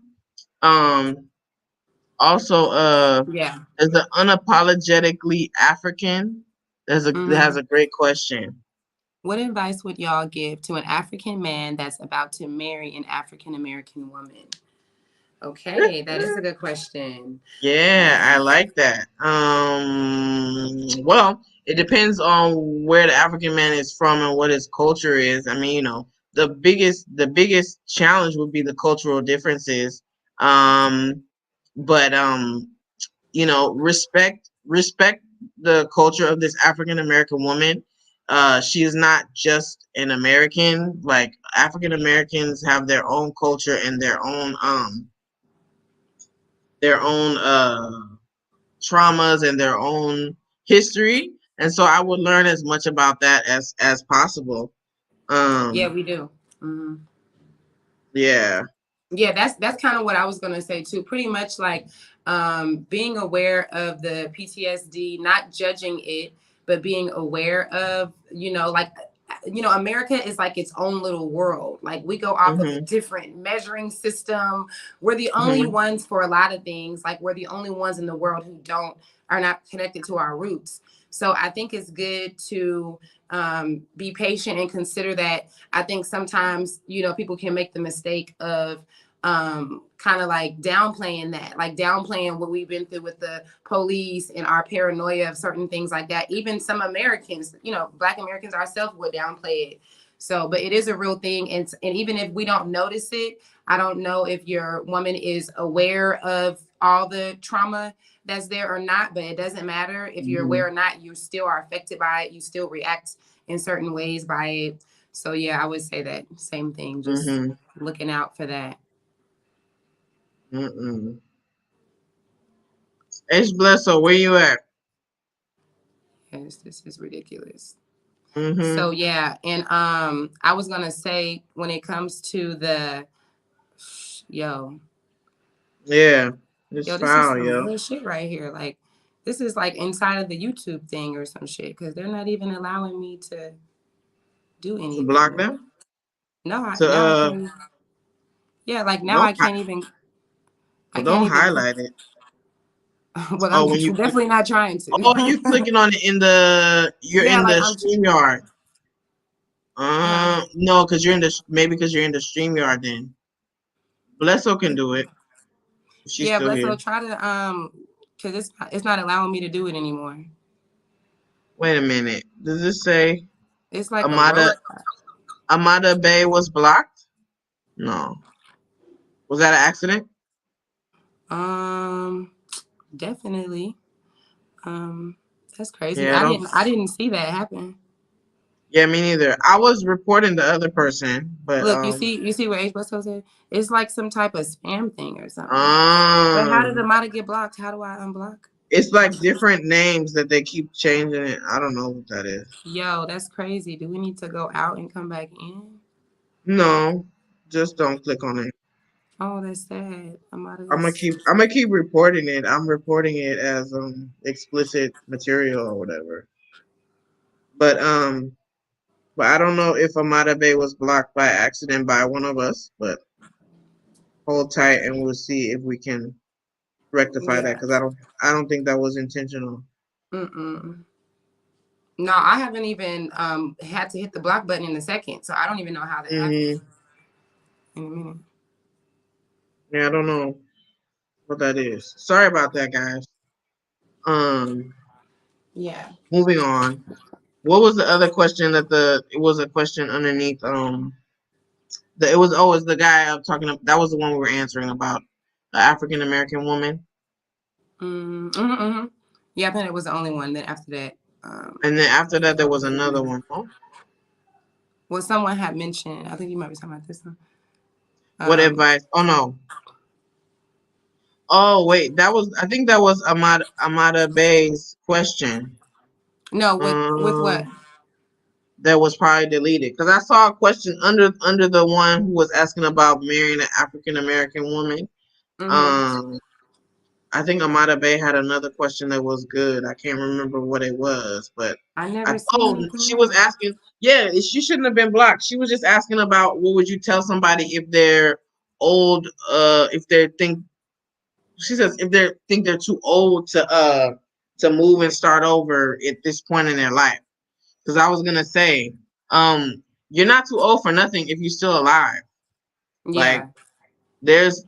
Um, also,
Yeah.
as the unapologetically African, that
Mm-hmm.
has a great question.
What advice would y'all give to an African man that's about to marry an African American woman? Okay, that is a good question.
Yeah, I like that. Well, it depends on where the African man is from and what his culture is. I mean, the biggest challenge would be the cultural differences. Um, but respect the culture of this African American woman. She is not just an American. Like African Americans have their own culture and their own traumas and their own history, and so I would learn as much about that as possible.
Yeah,
um
we do. Hmm.
yeah.
Yeah, that's kind of what I was gonna say too. Pretty much like being aware of the PTSD, not judging it, but being aware of, like, America is like its own little world. Like we go off of a
Mhm.
different measuring system. We're the only
Mhm.
ones for a lot of things. Like we're the only ones in the world who don't are not connected to our roots. So I think it's good to be patient and consider that. I think sometimes, people can make the mistake of kind of like downplaying that, like downplaying what we've been through with the police and our paranoia of certain things like that. Even some Americans, Black Americans ourselves would downplay it. So, but it is a real thing. And even if we don't notice it, I don't know if your woman is aware of all the trauma that's there or not, but it doesn't matter. If you're aware
Mhm.
or not, you still are affected by it. You still react in certain ways by it. So yeah, I would say that same thing, just
Mhm.
looking out for that.
Mm-mm. H bless. So where you at?
Yes, this is ridiculous. So
Mhm.
yeah, and I was gonna say when it comes to the yo,
Yeah, it's
this is
foul,
some
yo.
real shit right here. Like this is like inside of the YouTube thing or some shit, because they're not even allowing me to do
To block
anything.
them.
No,
To
now I can't. Yeah, like now
don't
I can't even. I
well,
can't
don't
even click.
highlight it.
Well, I'm
Oh, when you click.
definitely not trying
Oh, you
to.
clicking on it in the you're
Yeah,
in
like
the
I'm.
StreamYard.
Yeah,
No, because you're in the StreamYard then. Blesso can do it. She's
yeah,
still
but
here.
so try to because it's not allowing me to do it anymore.
Wait a minute. Does this say
It's like a
Amada
road.
Bay was blocked? No. Was that an accident?
Um, definitely. Um, that's crazy.
Yeah, I
I
don't.
didn't see that happen.
Yeah, me neither. I was reporting the other person, but
Look, you see what H Busto said? It's like some type of spam thing or something. But how did the
um,
model get blocked? How do I unblock?
it's like different names that they keep changing it. I don't know what that is.
Yo, that's crazy. Do we need to go out and come back in?
No. Just don't click on it.
Oh, that's sad. I'm out of
I'm gonna
this.
keep reporting it. I'm reporting it as explicit material or whatever. But I don't know if Amada Bay was blocked by accident by one of us. But hold tight and we'll see if we can rectify that
Yeah.
because I don't think that was intentional.
Mm-mm. No, I haven't even had to hit the block button in a second, so I don't even know how that happened.
Hmm.
In a minute.
Yeah, I don't know what that is. Sorry about that, guys. Um,
Yeah.
moving on. What was the other question that it was a question underneath it was always the guy I'm talking about, that was the one we were answering about the African American woman.
Mm-hmm. Yeah, I think it was the only one. Then after that,
And then after that there was another one. Oh,
well, someone had mentioned. I think you might be talking about this one.
what
Um,
advice? Oh no. Oh wait, that was I think that was Amada Bay's question.
no, with what?
Um that was probably deleted because I saw a question under the one who was asking about marrying an African American woman.
Mm-hmm.
Um, I think Amada Bay had another question that was good. I can't remember what it was, but
I never seen anything
she was
else.
asking. Yeah, she shouldn't have been blocked. She was just asking about what would you tell somebody if they're old, if they think she says if they think they're too old to move and start over at this point in their life. Because I was gonna say, you're not too old for nothing if you're still alive. Like
Yeah.
there's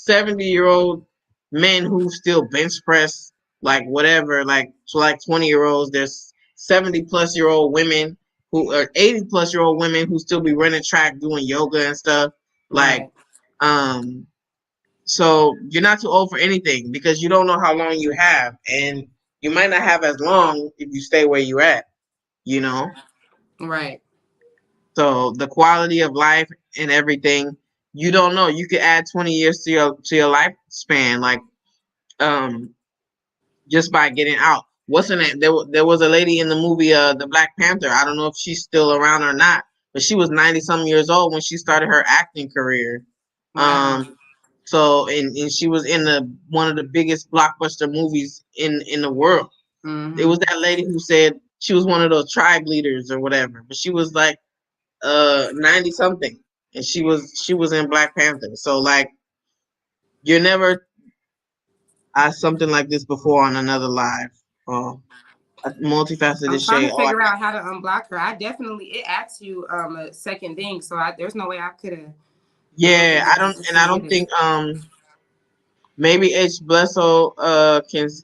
70-year-old men who still bench press like whatever, like to like 20-year-olds. There's 70-plus-year-old women who are 80-plus-year-old women who still be running track doing yoga and stuff. Like,
Right.
um, so you're not too old for anything because you don't know how long you have, and you might not have as long if you stay where you're at. You know.
Right.
So the quality of life and everything, you don't know. You could add 20 years to your lifespan, like um, just by getting out. What's her name? There was a lady in the movie, the Black Panther. I don't know if she's still around or not, but she was 90 some years old when she started her acting career.
Wow.
Um, so and she was in the one of the biggest blockbuster movies in the world. It was
Mm-hmm.
that lady who said she was one of those tribe leaders or whatever, but she was like 90 something, and she was in Black Panther. So like you're never asked something like this before on another live. A multifaceted
I'm trying
shade.
to figure out how to unblock her. I definitely it asks you a second thing, so there's no way I could have
Yeah, I
didn't get
don't
it.
think maybe H Blesso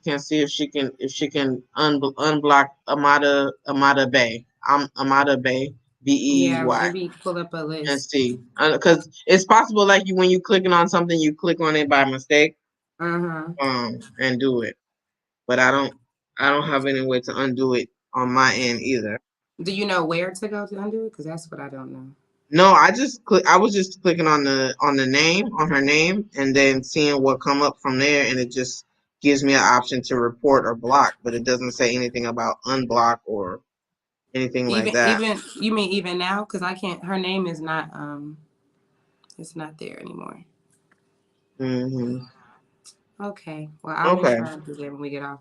can see if she can unblock Amada Bay. Amada Bay
Yeah,
Bey
maybe pull up a
and
list.
see because it's possible like you when you clicking on something you click on it by mistake
Uh-huh.
and do it. But I don't have any way to undo it on my end either.
Do you know where to go to undo it? Because that's what I don't know.
No, I was just clicking on the name on her name and then seeing what come up from there, and it just gives me an option to report or block, but it doesn't say anything about unblock or anything like that.
Even you mean even now? Because I can't. Her name is not it's not there anymore.
Hmm.
Okay. Well, I'll make
Okay.
sure I do that when we get off.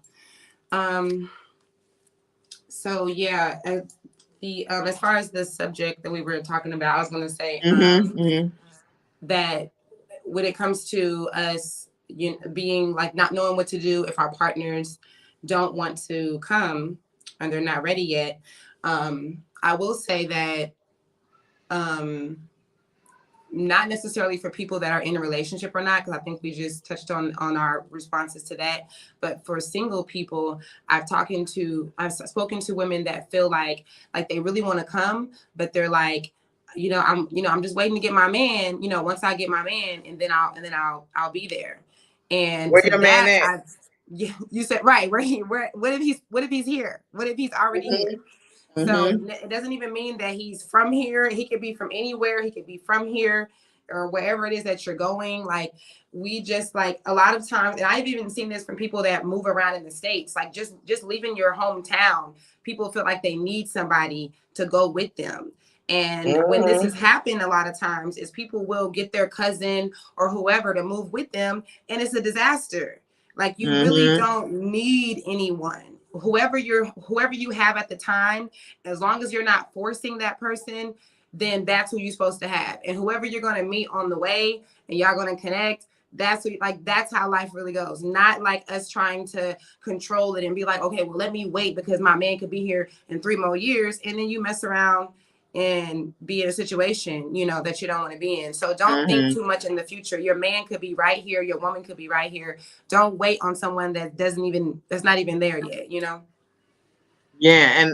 Um. So yeah, the as far as the subject that we were talking about, I was going to say
Hmm.
that when it comes to us being like not knowing what to do if our partners don't want to come and they're not ready yet, I will say that um, not necessarily for people that are in a relationship or not, because I think we just touched on our responses to that. But for single people, I've spoken to women that feel like they really want to come, but they're like, I'm just waiting to get my man. Once I get my man, and then I'll be there. And
Where
to
your man
that,
at?
you said right. Where what if he's here? What if he's already here?
Hmm.
So
Hmm.
it doesn't even mean that he's from here. He could be from anywhere. He could be from here or wherever it is that you're going. Like we just like a lot of times, and I've even seen this from people that move around in the States, like just leaving your hometown, people feel like they need somebody to go with them. And when this
Mm-hmm.
has happened a lot of times is people will get their cousin or whoever to move with them, and it's a disaster. Like, you really
Mm-hmm.
don't need anyone. Whoever you have at the time, as long as you're not forcing that person, then that's who you're supposed to have. And whoever you're going to meet on the way and y'all going to connect, that's how life really goes. Not like us trying to control it and be like, okay, well, let me wait because my man could be here in 3 more years, and then you mess around and be in a situation, that you don't want to be in. So don't think
Mm-hmm.
too much in the future. Your man could be right here, your woman could be right here. Don't wait on someone that's not even there yet.
Yeah,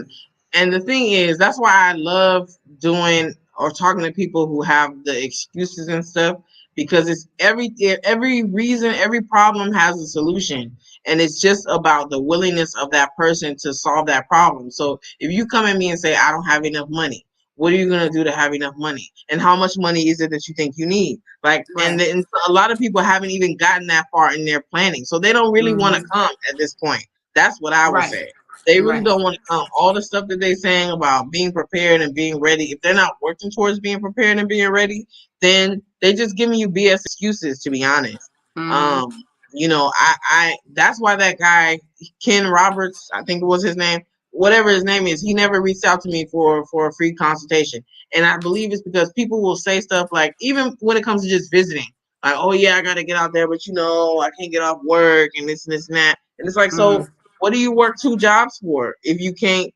and the thing is, that's why I love doing or talking to people who have the excuses and stuff, because it's every reason, every problem has a solution, and it's just about the willingness of that person to solve that problem. So if you come at me and say I don't have enough money, what are you gonna do to have enough money? And how much money is it that you think you need? Like, and,
Right.
and a lot of people haven't even gotten that far in their planning, so they don't really want to
Mm-hmm.
come at this point. That's what I would
Right.
say. They really
Right.
don't want to come. All the stuff that they're saying about being prepared and being ready, if they're not working towards being prepared and being ready, then they just giving you BS excuses, to be honest.
Mm-hmm.
Um, I that's why that guy, Ken Roberts, I think it was his name, whatever his name is, he never reached out to me for a free consultation. And I believe it's because people will say stuff like, even when it comes to just visiting, like, oh yeah, I gotta get out there, but I can't get off work and this and that. And it's like, so
Mm-hmm.
what do you work 2 jobs for if you can't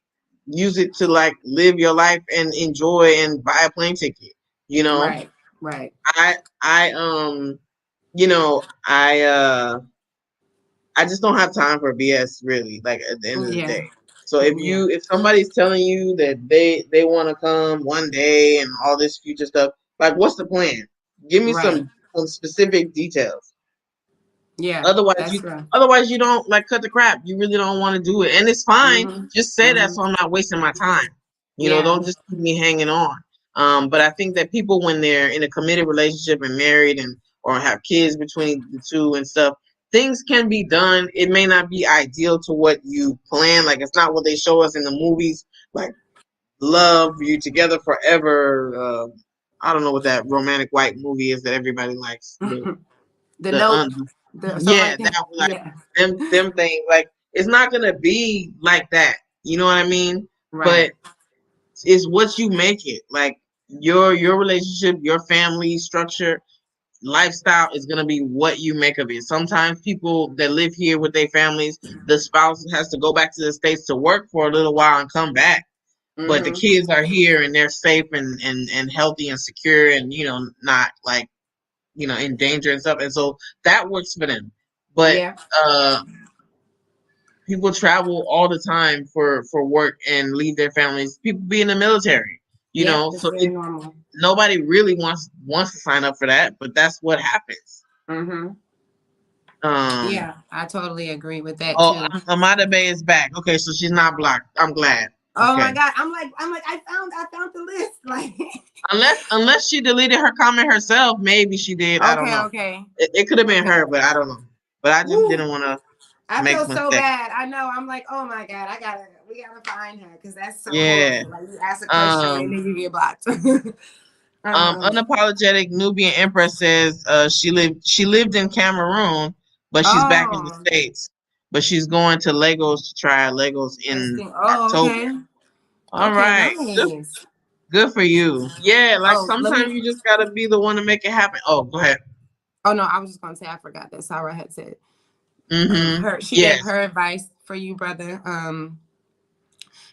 use it to like live your life and enjoy and buy a plane ticket? You know,
Right. Right.
I you know, I just don't have time for BS, really, like at the end of the
Yeah.
day. So if
Yeah.
somebody's telling you that they want to come one day and all this future stuff, like, what's the plan? Give me
Right.
some specific details.
Yeah.
Otherwise,
That's right.
you don't, like, cut the crap. You really don't want to do it, and it's fine.
Mm-hmm.
Just say that,
Mm-hmm.
so I'm not wasting my time.
Yeah.
Don't just keep me hanging on. But I think that people, when they're in a committed relationship and married and or have kids between the two and stuff, things can be done. It may not be ideal to what you plan. Like, it's not what they show us in the movies. Like, love you together forever. I don't know what that romantic white movie is that everybody likes.
The
The
note, the something
yeah,
like that.
that, like,
Yeah.
them things, like, it's not gonna be like that. You know what I mean?
Right.
But it's what you make it. Like, your relationship, your family structure, lifestyle is gonna be what you make of it. Sometimes people that live here with their families, the spouse has to go back to the States to work for a little while and come back. But the
Mm-hmm.
kids are here and they're safe and healthy and secure, and not like, in danger and stuff. And so that works for them. But
Yeah.
uh people travel all the time for work and leave their families. People be in the military,
Yep. It's
so
very normal.
nobody really wants to sign up for that, but that's what happens.
Mm-hmm.
um
Yeah, I totally agree with that
oh,
too.
Amada Bay is back. Okay, so she's not blocked. I'm glad.
Oh
Okay.
my God. I'm like, I found the list. Like,
Unless she deleted her comment herself, maybe she did. I don't
okay,
know.
okay.
It could have been
Okay.
her, but I don't know. But I just
Woo.
didn't want to
I
make
feel
a
so
mistake.
bad. I know. I'm like, oh my God, we gotta find her because that's so
Yeah.
horrible. Like, you ask a question and
um
then you get blocked. um,
Unapologetic Nubian Empress says she lived in Cameroon, but she's back in the
oh,
States. But she's going to Lagos to try Legos in
oh,
October.
okay.
All
Okay,
right.
nice.
Good for you. Yeah, like,
Oh, let
sometimes
me.
you just gotta be the one to make it happen. Oh, go ahead.
Oh no, I was just gonna say I forgot that Sarah had said.
Mm-hmm.
She gave
Yes.
her advice for you, brother.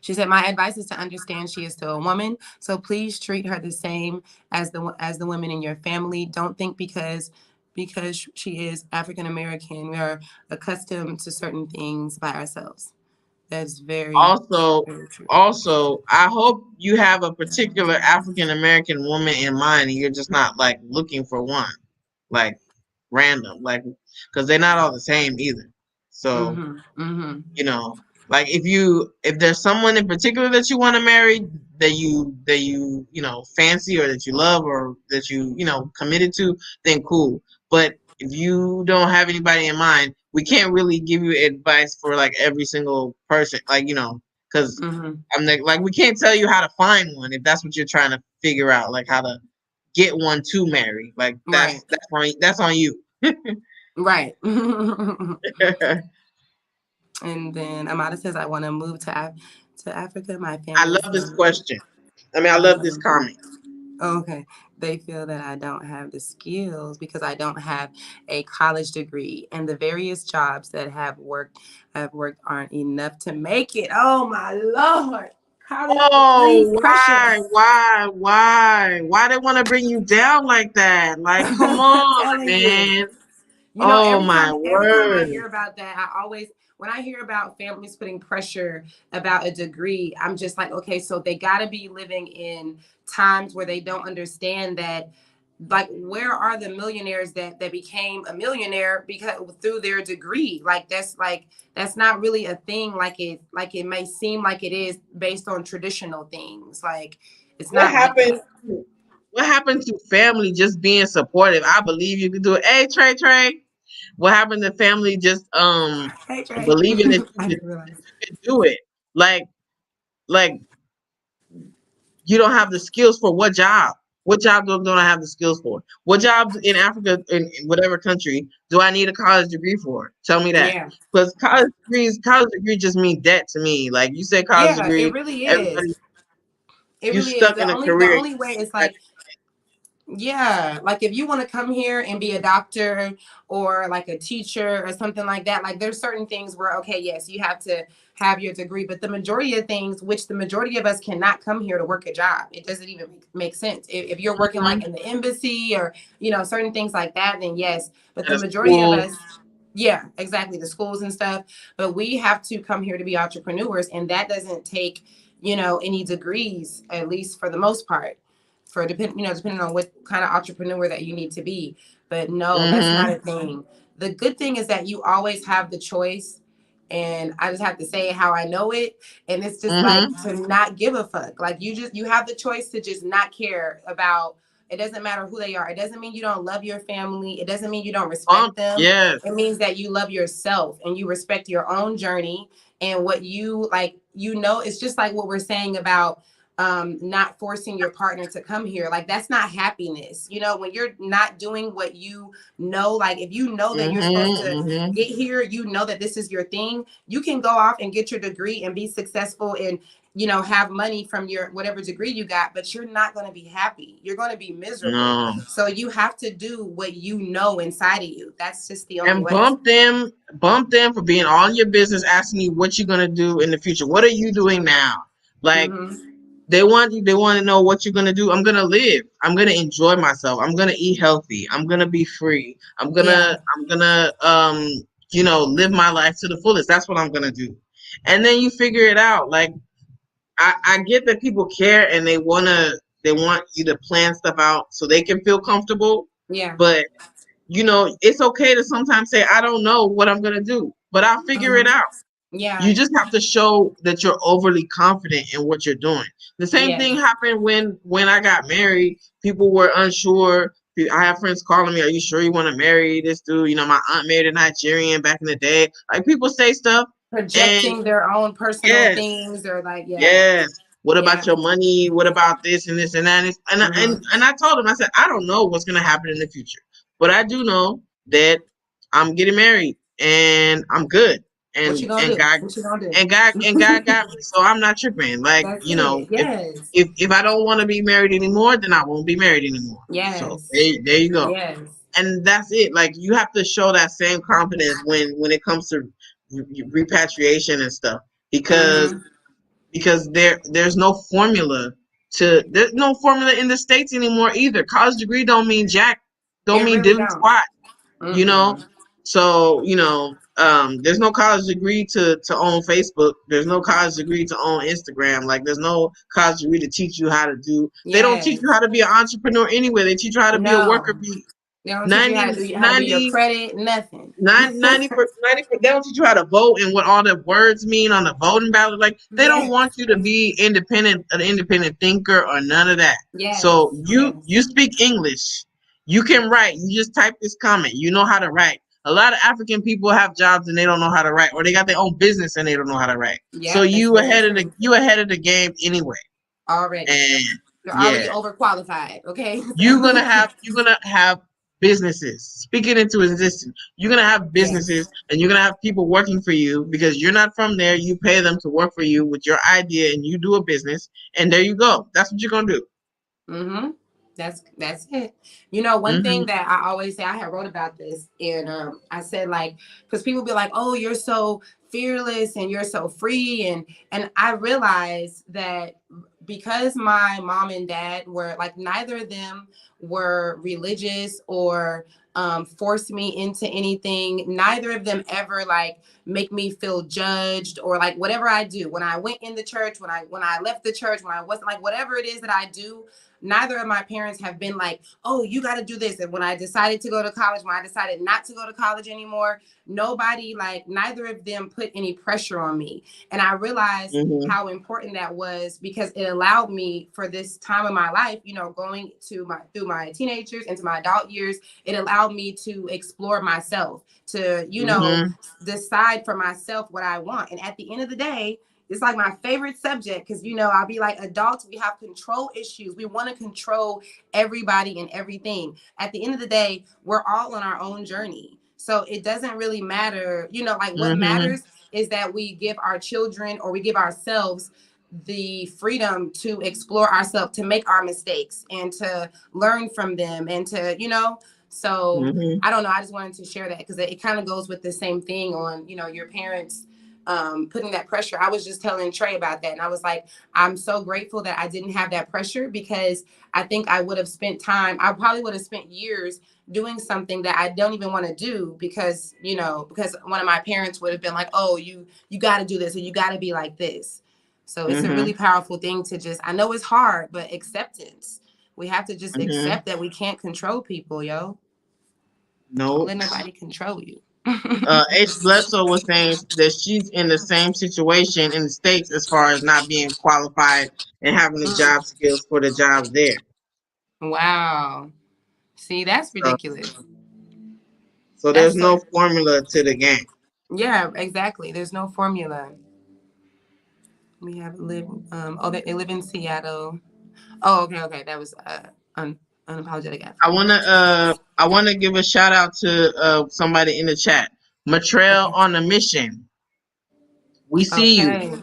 She said, "My advice is to understand she is still a woman, so please treat her the same as the women in your family. Don't think because she is African American, we are accustomed to certain things by ourselves. That's very,
Also,
very true."
I hope you have a particular African American woman in mind, and you're just not like looking for one, like, random, like, because they're not all the same either. So,
Mm-hmm. Mm-hmm.
you know like, if there's someone in particular that you want to marry, that you fancy, or that you love, or that committed to, then cool. But if you don't have anybody in mind, we can't really give you advice for like every single person, like, because
Mm-hmm.
I'm like, we can't tell you how to find one if that's what you're trying to figure out, like how to get one to marry. Like
Right.
that's on you.
Right. And then Amada says, I want to move to Africa. My
I
family
love this
says,
question. I mean, I love this comment.
oh, okay. They feel that I don't have the skills because I don't have a college degree, and the various jobs that have worked aren't enough to make it. Oh my Lord. College degree
Oh,
pressure.
why they want to bring you down like that? Like, come
I'm
on,
telling you.
man.
You know,
Oh my
every time I
word.
hear about that, I always when I hear about families putting pressure about a degree, I'm just like, okay, so they got to be living in times where they don't understand that, like, where are the millionaires that became a millionaire because through their degree? That's not really a thing like it may seem like it is based on traditional things. Like it's
What
not like
happened?
that.
What happened to family just being supportive? I believe you can do it. Hey, Trey. What happened to family just
Hey Trey,
believing that
I
you
didn't realize.
could do it? Like like you don't have the skills for what job? What job don't I have the skills for? What jobs in Africa, in whatever country, do I need a college degree for? Tell me that.
Yeah.
Because college degree just mean debt to me. Like you say college
Yeah, it
degree,
really is.
everybody,
It
you
really is.
stuck in a
The
career.
only way is like, yeah, like if you want to come here and be a doctor or like a teacher or something like that, like there's certain things where, okay, yes, you have to have your degree, but the majority of things, which the majority of us cannot come here to work a job, it doesn't even make sense. If you're working like
Mhm.
in the embassy or, certain things like that, then yes, but the
At a
majority of
school.
us, yeah, exactly, the schools and stuff, but we have to come here to be entrepreneurs, and that doesn't take, any degrees, at least for the most part for depending on what kind of entrepreneur that you need to be. But no, that's not
Mm-hmm.
a thing. The good thing is that you always have the choice. And I just have to say how I know it. And it's just like
Mm-hmm.
to not give a fuck. Like you have the choice to just not care about it. Doesn't matter who they are. It doesn't mean you don't love your family. It doesn't mean you don't respect them.
Yes.
It means that you love yourself and you respect your own journey and what you like, it's just like what we're saying about not forcing your partner to come here. Like that's not happiness. When you're not doing what like if you know that you're supposed
Mm-hmm.
to
Mm-hmm.
get here, that this is your thing, you can go off and get your degree and be successful and have money from your whatever degree you got, but you're not going to be happy. You're going to be miserable.
No.
So you have to do what you know inside of you. That's just the only
And
way.
bump them for being all in your business, asking you what you're gonna do in the future. What are you doing now? Like
Mm-hmm.
they want to know what you're gonna do. I'm gonna live. I'm gonna enjoy myself. I'm gonna eat healthy. I'm gonna be free.
Yeah.
I'm gonna live my life to the fullest. That's what I'm gonna do. And then you figure it out. Like I get that people care and they want you to plan stuff out so they can feel comfortable.
Yeah.
But it's okay to sometimes say, I don't know what I'm going to do, but I'll figure it
Mm-hmm.
out.
Yeah.
You just have to show that you're overly confident in what you're doing. The same
Yes.
thing happened when I got married. People were unsure. I have friends calling me, "Are you sure you want to marry this dude?" My aunt married a Nigerian back in the day. Like people say stuff, and
Projecting their own personal
yes,
things or like, yeah.
yes. What about
Yeah.
your money? What about this and this and that?
Mm-hmm.
And I told him, I said, I don't know what's gonna happen in the future, but I do know that I'm getting married and I'm good.
What you gonna
And
do?
God
What you gonna
and God
do?
got me, so I'm not tripping. Like
That's it.
if
Yes.
if I don't want to be married anymore, then I won't be married anymore. So
Yes.
there you go.
Yes.
And that's it. Like you have to show that same confidence when it comes to repatriation and stuff because
Mm-hmm.
there's no formula in the States anymore either. College degree don't mean jack, don't
It
mean
really
diddly
don't.
squat, you know.
Mm-mm.
So, there's no college degree to own Facebook. There's no college degree to own Instagram. Like there's no college degree to teach you how to do. They don't teach you
Yes.
how to be an entrepreneur anyway. They teach you how to be a worker
No.
bee.
They don't teach you
90
how to do your
90
credit. Nothing.
90 they don't teach you how to vote and what all the words mean on the voting ballot. Like they don't
Yes.
want you to be an independent thinker or none of that.
Yes.
So
Yes.
you speak English, you can write. You just type this comment. You know how to write. A lot of African people have jobs and they don't know how to write, or they got their own business and they don't know how to write. So
Yep, that's very true.
you ahead of the game anyway.
Already.
And
You're already
yeah,
overqualified. Okay.
you're gonna have businesses. Speaking into existence, you're gonna have businesses
Yes.
and you're gonna have people working for you because you're not from there. You pay them to work for you with your idea and you do a business, and there you go. That's what you're gonna do.
Mm-hmm. That's it. You know, one thing
Mm-hmm.
that I always say, I had wrote about this, and I said like, because people be like, "Oh, you're so fearless and you're so free," and I realized that because my mom and dad were like, neither of them were religious or forced me into anything. Neither of them ever like make me feel judged or like whatever I do. When I went in the church, when I left the church, when I wasn't like whatever it is that I do, neither of my parents have been like, oh, you got to do this. And when I decided to go to college, when I decided not to go to college anymore, nobody, like, neither of them put any pressure on me. And I realized
Mm-hmm.
how important that was because it allowed me for this time of my life, you know, going to my through my teenagers into my adult years, it allowed me to explore myself, to, you know,
Mm-hmm.
decide for myself what I want. And at the end of the day, it's like my favorite subject because, you know, I'll be like, adults, we have control issues. We want to control everybody and everything. At the end of the day, we're all on our own journey. So it doesn't really matter, you know, like what
Mm-hmm.
matters is that we give our children or we give ourselves the freedom to explore ourselves, to make our mistakes and to learn from them and to, you know, so
Mm-hmm.
I don't know. I just wanted to share that because it kind of goes with the same thing on, you know, your parents putting that pressure. I was just telling Trey about that. And I was like, I'm so grateful that I didn't have that pressure because I think I would have spent time, I probably would have spent years doing something that I don't even want to do because, you know, because one of my parents would have been like, oh, you got to do this or you got to be like this. So it's a
Mm-hmm.
really powerful thing to just, I know it's hard, but acceptance. We have to just
Mm-hmm.
accept that we can't control people, yo. Don't
Nope.
let nobody control you.
H. Bledsoe was saying that she's in the same situation in the States as far as not being qualified and having the
Mm.
job skills for the jobs there.
Wow. See, that's
So,
ridiculous.
so
That's
there's
so,
no formula to the game.
yeah, exactly. There's no formula. We have live, oh, they live in Seattle. Oh, okay, okay. That was unapologetic African.
I wanna give a shout out to somebody in the chat. Matrel
Okay.
on a mission. We see you.
Okay.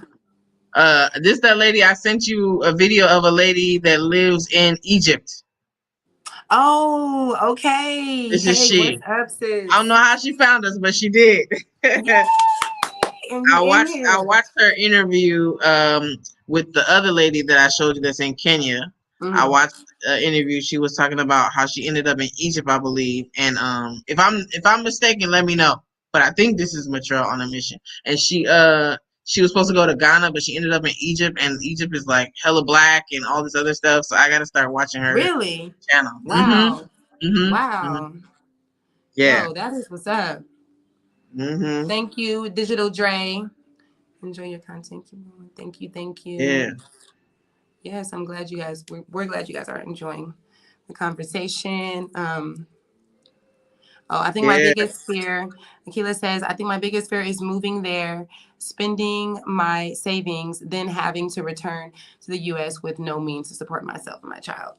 This that lady I sent you a video of a lady that lives in Egypt.
Oh, okay.
This is
Hey, what's
she.
up,
I don't know
sis?
how she found us, but she did.
Yay! And you in
I
here.
watched her interview with the other lady that I showed you that's in Kenya. I
Mm-hmm.
watched an interview. She was talking about how she ended up in Egypt, I believe. And if I'm mistaken, let me know. But I think this is Mature on a mission. And she was supposed to go to Ghana, but she ended up in Egypt, and Egypt is like hella black and all this other stuff. So I gotta start watching her
Really?
channel.
Wow.
Hmm.
Wow.
Yeah.
Yo, that is what's up.
Hmm.
Thank you, Digital Dre. Enjoy your content. Thank you. Thank
Yeah.
you. Yes, I'm glad you guys, we're glad you guys are enjoying the conversation. Oh, I think my
Yeah.
biggest fear, Akila says, I think my biggest fear is moving there, spending my savings, then having to return to the US with no means to support myself and my child.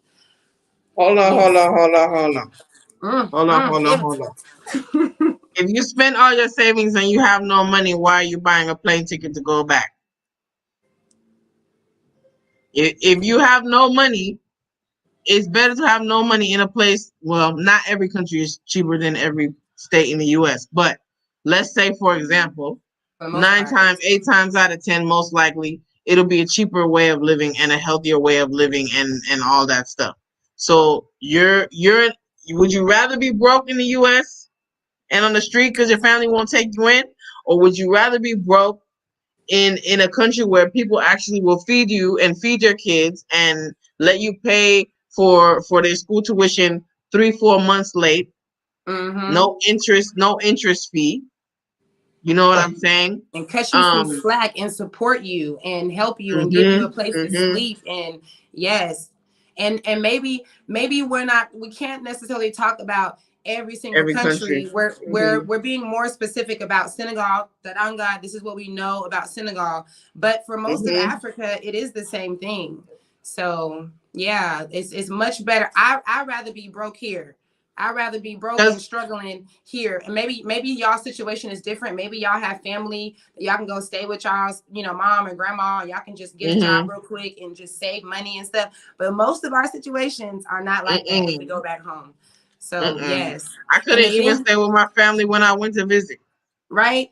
Hold on, hold
Yes.
on, hold on, hold on. Hold on, hold on,
Give it
hold
to
on. If you spend all your savings and you have no money, why are you buying a plane ticket to go back? If you have no money, it's better to have no money in a place. Well, not every country is cheaper than every state in the U.S. But let's say, for example,
for the most
nine
part.
times, 8 times out of 10, most likely it'll be a cheaper way of living and a healthier way of living and all that stuff. So would you rather be broke in the U.S. and on the street because your family won't take you in, or would you rather be broke in a country where people actually will feed you and feed your kids and let you pay for their school tuition 3 4 months late,
Mm-hmm.
no interest fee, you know what I'm saying?
And cut you some
um
slack and support you and help you and give you a
mhm,
place to
mhm,
sleep and yes, and maybe we can't necessarily talk about every single
Every
country.
country.
We're we're
Hmm.
we're being more specific about Senegal, Teranga. This is what we know about Senegal. But for most of
Hmm.
Africa, it is the same thing. So yeah, it's much better. I'd rather be broke here. I'd rather be broke and
Because
struggling here. And maybe y'all situation is different. Maybe y'all have family that y'all can go stay with y'all's, mom and grandma. Y'all can just get a job
hmm
real quick and just save money and stuff. But most of our situations are not like that if we
mm-mm,
go back home. So
mm-mm.
yes.
I
And
couldn't
the
even
thing,
stay with my family when I went to visit.
right?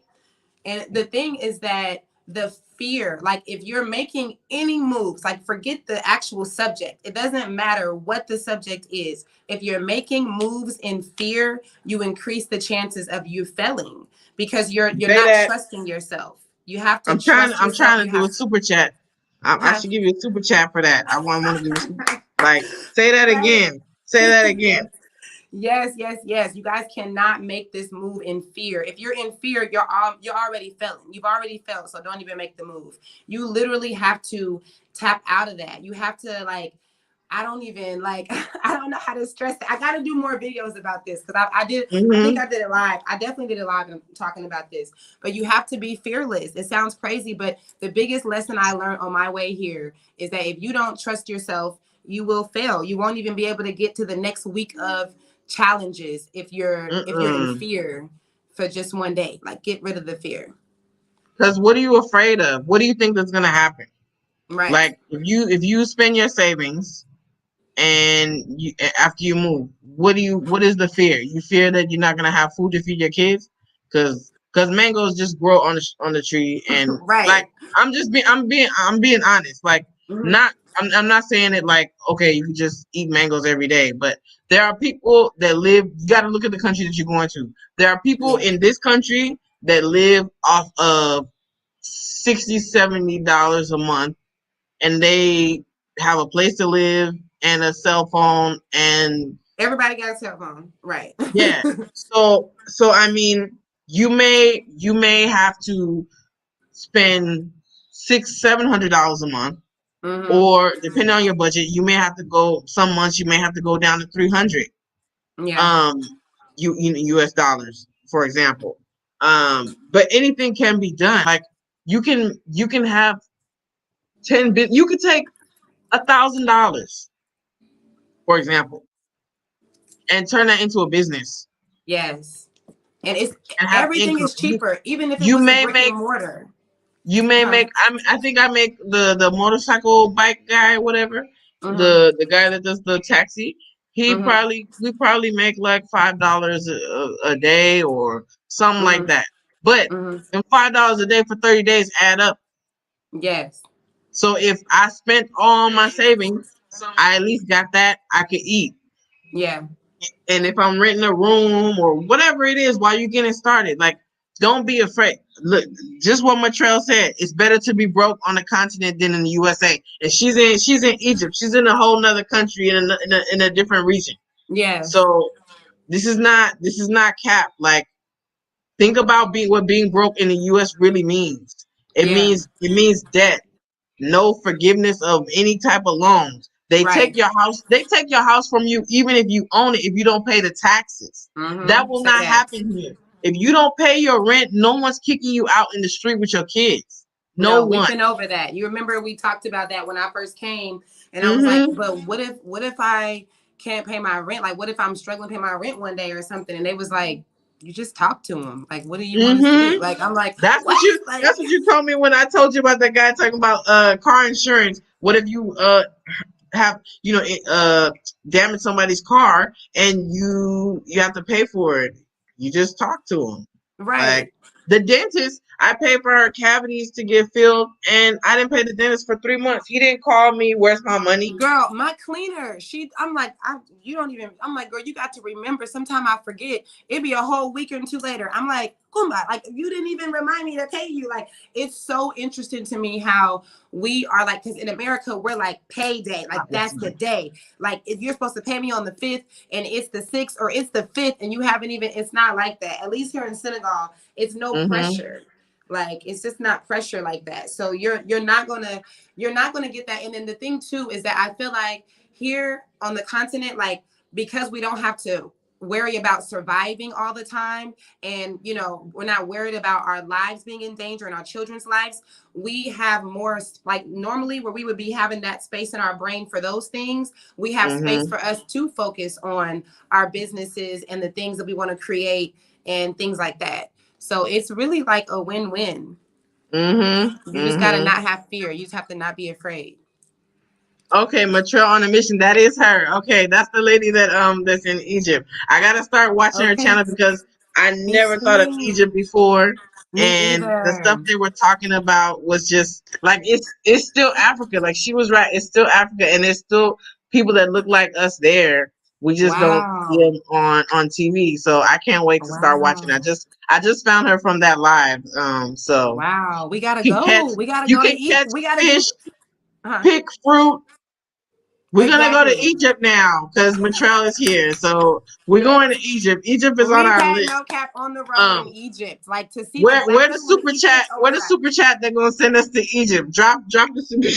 And the thing is that the fear, like if you're making any moves, like forget the actual subject. It doesn't matter what the subject is. If you're making moves in fear, you increase the chances of you failing because you're
Say
not
that.
trusting yourself. You have to
I'm trying.
trust
I'm
yourself.
trying to
You
do
have
a super chat. I
to
should give you a super chat for that. I want to give you like say that
right.
again. Say that again.
Yes, yes, yes. You guys cannot make this move in fear. If you're in fear, you're already failing. You've already failed, so don't even make the move. You literally have to tap out of that. You have to like. I don't even like. I don't know how to stress it. I got to do more videos about this because I did. I think
Hmm.
I did it live. I definitely did it live and talking about this. But you have to be fearless. It sounds crazy, but the biggest lesson I learned on my way here is that if you don't trust yourself, you will fail. You won't even be able to get to the next week of challenges if you're in
Mm-mm.
fear for just one day. Like get rid of the fear.
Because what are you afraid of? What do you think that's gonna happen?
Right.
Like if you spend your savings and after you move, what is the fear? You fear that you're not gonna have food to feed your kids because mangoes just grow on the tree and
Right.
like I'm being honest. Like
Hmm.
not I'm not saying it like okay you can just eat mangoes every day, but there are people that live. You got to look at the country that you're going to. There are people
Yeah.
in this country that live off of 60 $70 a month and they have a place to live and a cell phone and
Everybody got a cell phone. Right.
yeah. So I mean you may have to spend $600 $700 a month,
Hmm.
or depending on your budget you may have to go some months you may have to go down to 300
Yeah.
um US dollars for example. But anything can be done. Like you can have 10 bit you could take $1,000 for example and turn that into a business
Yes. And it's
and have
everything
income.
is cheaper, even if it
You
was a
may
brick and
make
mortar.
you may
Huh.
make I think I make the motorcycle bike guy whatever,
Hmm.
the guy that does the taxi.
Hmm.
We probably make like $5 a day or something like
Hmm.
that. But
Hmm.
and $5 a day for 30 days add up.
Yes.
So if I spent all my savings, I at least got that I could eat.
Yeah.
And if I'm renting a room or whatever it is while you're getting started, like don't be afraid. Look, just what Matrell said, it's better to be broke on the continent than in the USA. And she's in Egypt. She's in a whole nother country in a different region.
Yes.
So this is not cap. Like think about being broke in the US really means.
Yeah.
It means debt, no forgiveness of any type of loans.
Right.
They take your house from you even if you own it if you don't pay the taxes. That will
Say
not
that.
happen here. If you don't pay your rent, no one's kicking you out in the street with your kids. No
No, we've
one.
been over that. You remember we talked about that when I first came, and I was like,
Mhm.
"But what if I can't pay my rent? Like, what if I'm struggling to pay my rent one day or something?" And they was like, "You just talk to them. Like, what do you want us to do?"
Mhm.
Like, I'm like,
That's what
"What?"
you
Like,
that's what you told me when I told you about that guy talking about car insurance. What if you have damage somebody's car and you have to pay for it? You just talk to them.
right.
Like the dentist, I paid for her cavities to get filled, and I didn't pay the dentist for 3 months. He didn't call me. Where's my money?
Girl, my cleaner, I'm like, you don't even, I'm like, girl, you got to remember. Sometimes I forget. It'd be a whole week or two later. I'm like, Kumba, like, you didn't even remind me to pay you. Like, it's so interesting to me how we are like, because in America, we're like payday. Like, that's the day. Like, if you're supposed to pay me on the 5th and it's the 6th or it's the 5th and you haven't even, it's not like that. At least here in Senegal, it's no
Mm-hmm.
pressure. Like, it's just not pressure like that. So you're not gonna get that. And then the thing too is that I feel like here on the continent, like because we don't have to worry about surviving all the time, and we're not worried about our lives being in danger and our children's lives, we have more, like, normally where we would be having that space in our brain for those things, we have space
Mhm.
for us to focus on our businesses and the things that we want to create and things like that. So it's really like a win-win.
Mhm.
You just got to
Mhm.
not have fear. You just have to not be afraid.
Okay, mature on a mission. That is her. Okay, that's the lady that's in Egypt. I gotta start watching her
Okay.
channel because I
Me
never thought of
too.
Egypt before,
Me
and the stuff
either.
they were talking about was just like it's still Africa. Like she was right, it's still Africa, and there's still people that look like us there. We just don't see
Wow.
them on TV. So I can't wait to start watching.
Wow.
I just found her from that live. So
Wow. We gotta
you can catch
go. We gotta
you
go to
can
eat.
catch
We gotta do.
fish,
Uh-huh.
pick fruit. We're gonna go to
Exactly.
Egypt now because Montreal is here. So we're going to Egypt. Egypt is on our
Repay
list.
no cap on the road in
Um,
Egypt. Like, to see the
where
black
the
people in
super chat?
Egypt. Oh
Where
my
the
God.
super chat? They're gonna send us to Egypt. Drop the super.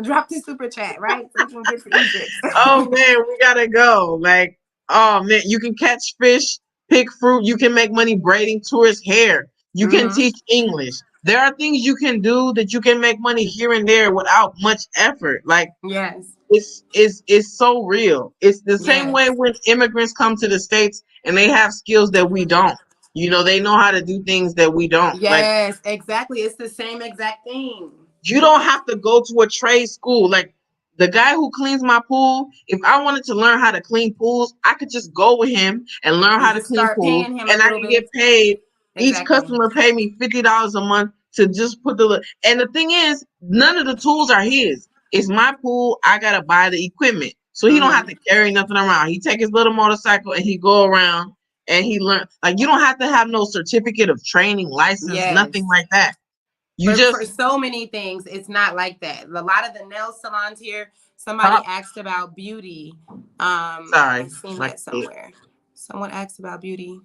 Drop the super chat, right? So we can get to Egypt.
Oh man, we gotta go. Like, oh man, you can catch fish, pick fruit. You can make money braiding tourist hair. You can
Mm-hmm.
teach English. There are things you can do that you can make money here and there without much effort. Like
Yes.
it's so real. It's the same way
Yes.
when immigrants come to the States and they have skills that we don't. They know how to do things that we don't. Like
Yes. Exactly. It's the same exact thing.
you don't have to go to a trade school. Like the guy who cleans my pool, if I wanted to learn how to clean pools, I could just go with him and learn
And
how to
just
clean
start
pools,
paying him a
and I
little
can
bit.
get paid. Each
Exactly.
customer pay me $50 a month to just put and the thing is, none of the tools are his. It's my pool. I gotta buy the equipment, so he don't have
Mm-hmm.
to carry nothing around. He take his little motorcycle and he go around and he learn. Like you don't have to have no certificate of training, license, nothing
Yes.
like that. You
For
just
so many things, it's not like that. A lot of the nail salons here, somebody
talk.
asked about beauty. I
Sorry,
seen
my
that
kid.
somewhere. Someone asked about beauty.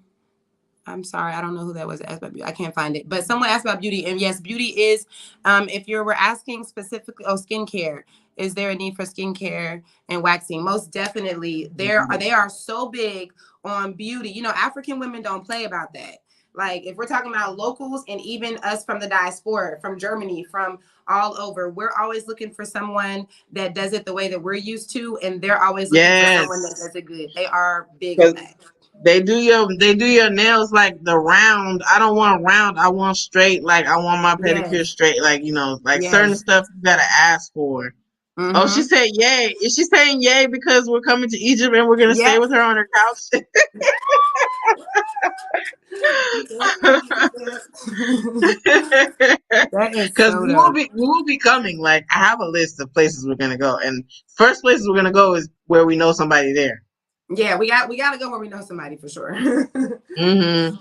I'm sorry, I don't know who that was that asked about beauty. I can't find it. But someone asked about beauty, and yes, beauty is. If you were asking specifically, oh, skincare. Is there a need for skincare and waxing? Most definitely. They are so big on beauty. African women don't play about that. Like, if we're talking about locals and even us from the diaspora, from Germany, from all over, we're always looking for someone that does it the way that we're used to, and they're always looking for someone that
Yes,
does it good. They are big on
because
that.
they do your nails like the round. I don't want round. I want straight. Like I want my pedicure
Yes.
straight. Like like certain
Yes.
stuff you gotta ask for. Oh, she
Mm-hmm.
said yay. Is she saying yay because we're coming to Egypt and we're gonna stay
Yes.
with her on her couch?
That is
Because
so dope.
we will be coming. Like I have a list of places we're gonna go, and first places we're gonna go is where we know somebody there.
Yeah, we gotta go where we know somebody for sure.
Mm-hmm.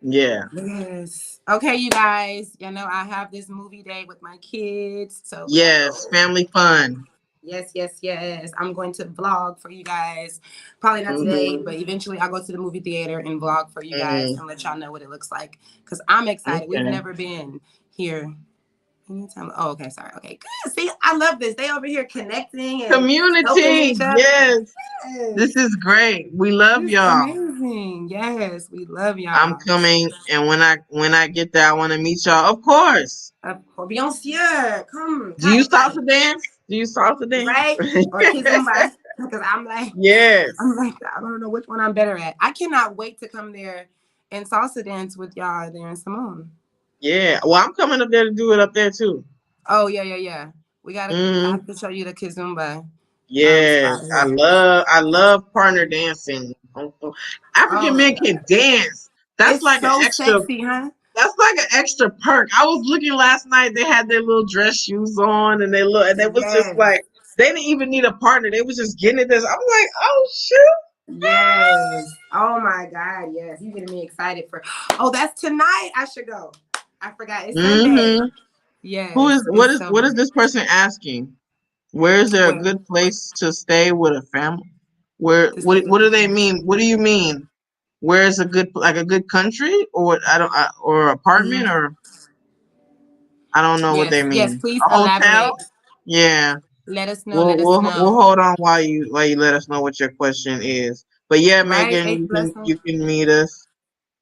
Yeah.
Yes. Okay, you guys. I have this movie day with my kids, so we gotta
Yes.
go.
Family fun.
Yes, yes, yes. I'm going to vlog for you guys. Probably not today,
Mm-hmm.
but eventually I'll go to the movie theater and vlog for you guys
Mm-hmm.
and let y'all know what it looks like. Because I'm excited. We've
Okay.
never been here. Anytime. Oh, okay. Sorry. Okay. Good. See, I love this. They over here connecting and helping
Community.
each other.
Yes.
Yes.
This is great. We love
This is
y'all.
amazing. Yes, we love
I'm
y'all.
coming, and when I get there, I want to meet y'all. Of course.
Bien sûr. Come,
Do you
Kai, Kai.
salsa dance? Do you salsa dance?
Right? Or Kizumba. Because I'm like,
Yes.
I don't know which one I'm better at. I cannot wait to come there and salsa dance with y'all there in Simone.
Yeah. Well, I'm coming up there to do it up there too.
Oh, yeah, yeah, yeah. I
Hmm.
have to show you the Kizumba
Yes.
spot
I
here.
love I love partner dancing. African
Oh,
men
yeah.
can dance. That's
It's
like an
so
extra.
sexy, huh?
That's like an extra perk. I was looking last night. They had their little dress shoes on, and they was just
Yes.
like they didn't even need a partner. They was just getting it. This. I'm like, oh shoot.
Yes. Oh my God. Yes. You getting me excited for. Oh, that's tonight. I should go. I forgot. It's Sunday.
Mm-hmm. Who
Yes.
is
It's so
what is
good.
this person asking? Where is there a
What?
good place to stay with a family? Where
To stay with
what
the
do they
family.
mean? What do you mean? Where is a good like a good country or what? Or apartment
Mhm.
or I don't know what they
Yes. Yes.
mean.
Please
A hotel?
elaborate.
Yeah.
Let us know.
We'll
Let us
we'll we'll
know.
hold on while you let us know what your question is. But yeah,
Right?
Megan,
Faith blessing.
you can meet us.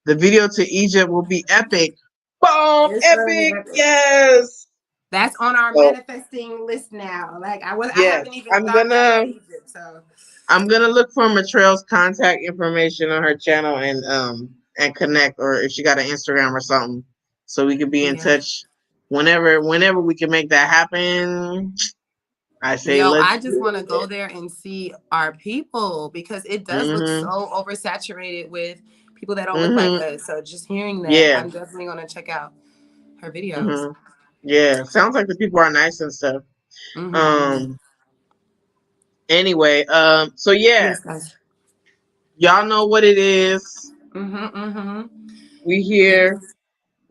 The video to Egypt will be epic. Boom!
It's gonna be
Epic!
epic.
Yes.
That's on our
So
manifesting list now. Like I
yes,
haven't even thought that about Egypt. So
I'm gonna look for Matrell's contact information on her channel and connect, or if she got an Instagram or something, so we could be in
yeah.
touch whenever we can make that happen. I say
Yo,
let's
I just
do
want to go
it.
there and see our people because it does look so
Mhm.
oversaturated with people that don't look like
Mhm.
us. So just hearing that,
Yeah.
I'm definitely gonna check out her videos.
Mhm. Yeah. Sounds like the people are nice and stuff.
Mm-hmm.
Um. Anyway. So yeah,
Yes, guys.
y'all know what it is.
Mm-hmm. Mm-hmm.
We
It
here.
is.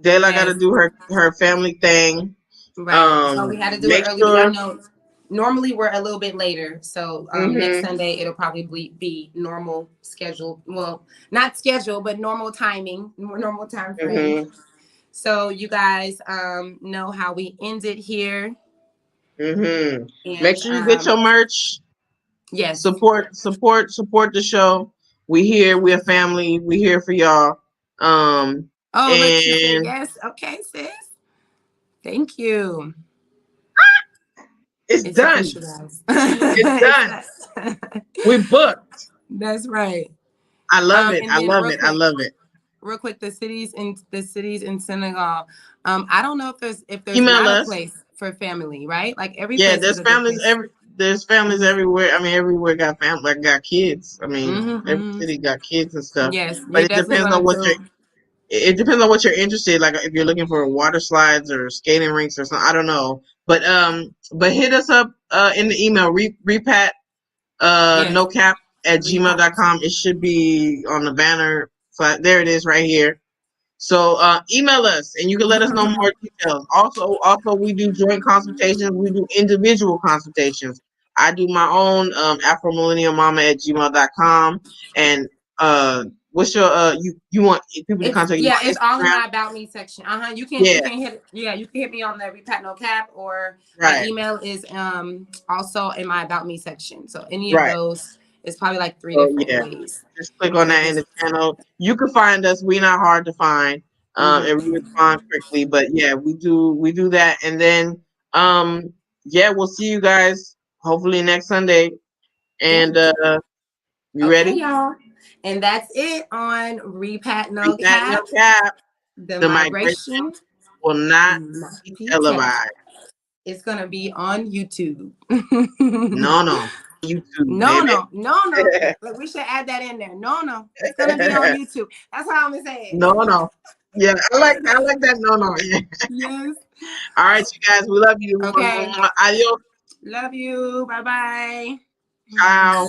Dayla got to
Yes.
do her family thing.
Right. So we had to do it
Make
early. Y'all
sure.
know normally we're a little bit later. So next
Mhm.
Sunday it'll probably be normal schedule. Well, not schedule, but normal timing, normal time frame.
Mhm.
So you guys know how we end it here.
Make
And
sure you get your merch.
yes.
Support the show. We here. We're family. We here for y'all. Um,
Oh, look, she said
and
yes. Okay, sis. Thank you.
it's
It's
done.
official, guys.
It's
It's
done.
that.
We booked.
That's right.
I love it.
And
I
then
love it. I love it.
real quick, the cities in Senegal. I don't know if there's
Email
not a
us.
place for family, right? Like every
Yeah,
place is a good place.
there's families
Mm-hmm.
everywhere. I mean, everywhere got family, like got kids. I mean,
Mm-hmm,
every
mm-hmm.
city got kids and stuff.
Yes,
But
you're definitely gonna do.
it depends on what you're interested. Like if you're looking for water slides or skating rinks or something, I don't know. But hit us up in the email repat
Yes,
no cap at
repack.
gmail.com. It should be on the banner. So there it is right here. So email us and you can let us know more details. Also we do joint consultations. We do individual consultations. I do my own Afro Millennial Mama at gmail.com. And what's your you want people to contact you on
It's all in
Instagram?
my about me section. You
Yeah,
can hit you can hit me on the repack no cap or my
right,
email is also in my about me section. So any of
right.
those is probably like three
So
different
yeah,
ways.
just click on
So
that in
just
the channel. You can find us. We're not hard to find, and we
mm-hmm.
respond quickly. But yeah, we do that, and then yeah, we'll see you guys hopefully next Sunday.
Yeah.
And you
Okay,
ready?
y'all. And that's it on Repat
Read
No
that no
Cap.
cap.
The
The migration
migration
will not
not
be
be
televised.
televised. It's gonna be on YouTube.
No, no, YouTube,
No,
baby.
no, no, no. Look, we should add that in there. No, no. It's gonna be on YouTube. That's how I'm gonna say
No,
it.
no. Yeah, I like that. No, no. Yeah.
Yes.
All right, you guys. We love you.
Okay.
Adios.
Love you. Bye bye.
Ciao.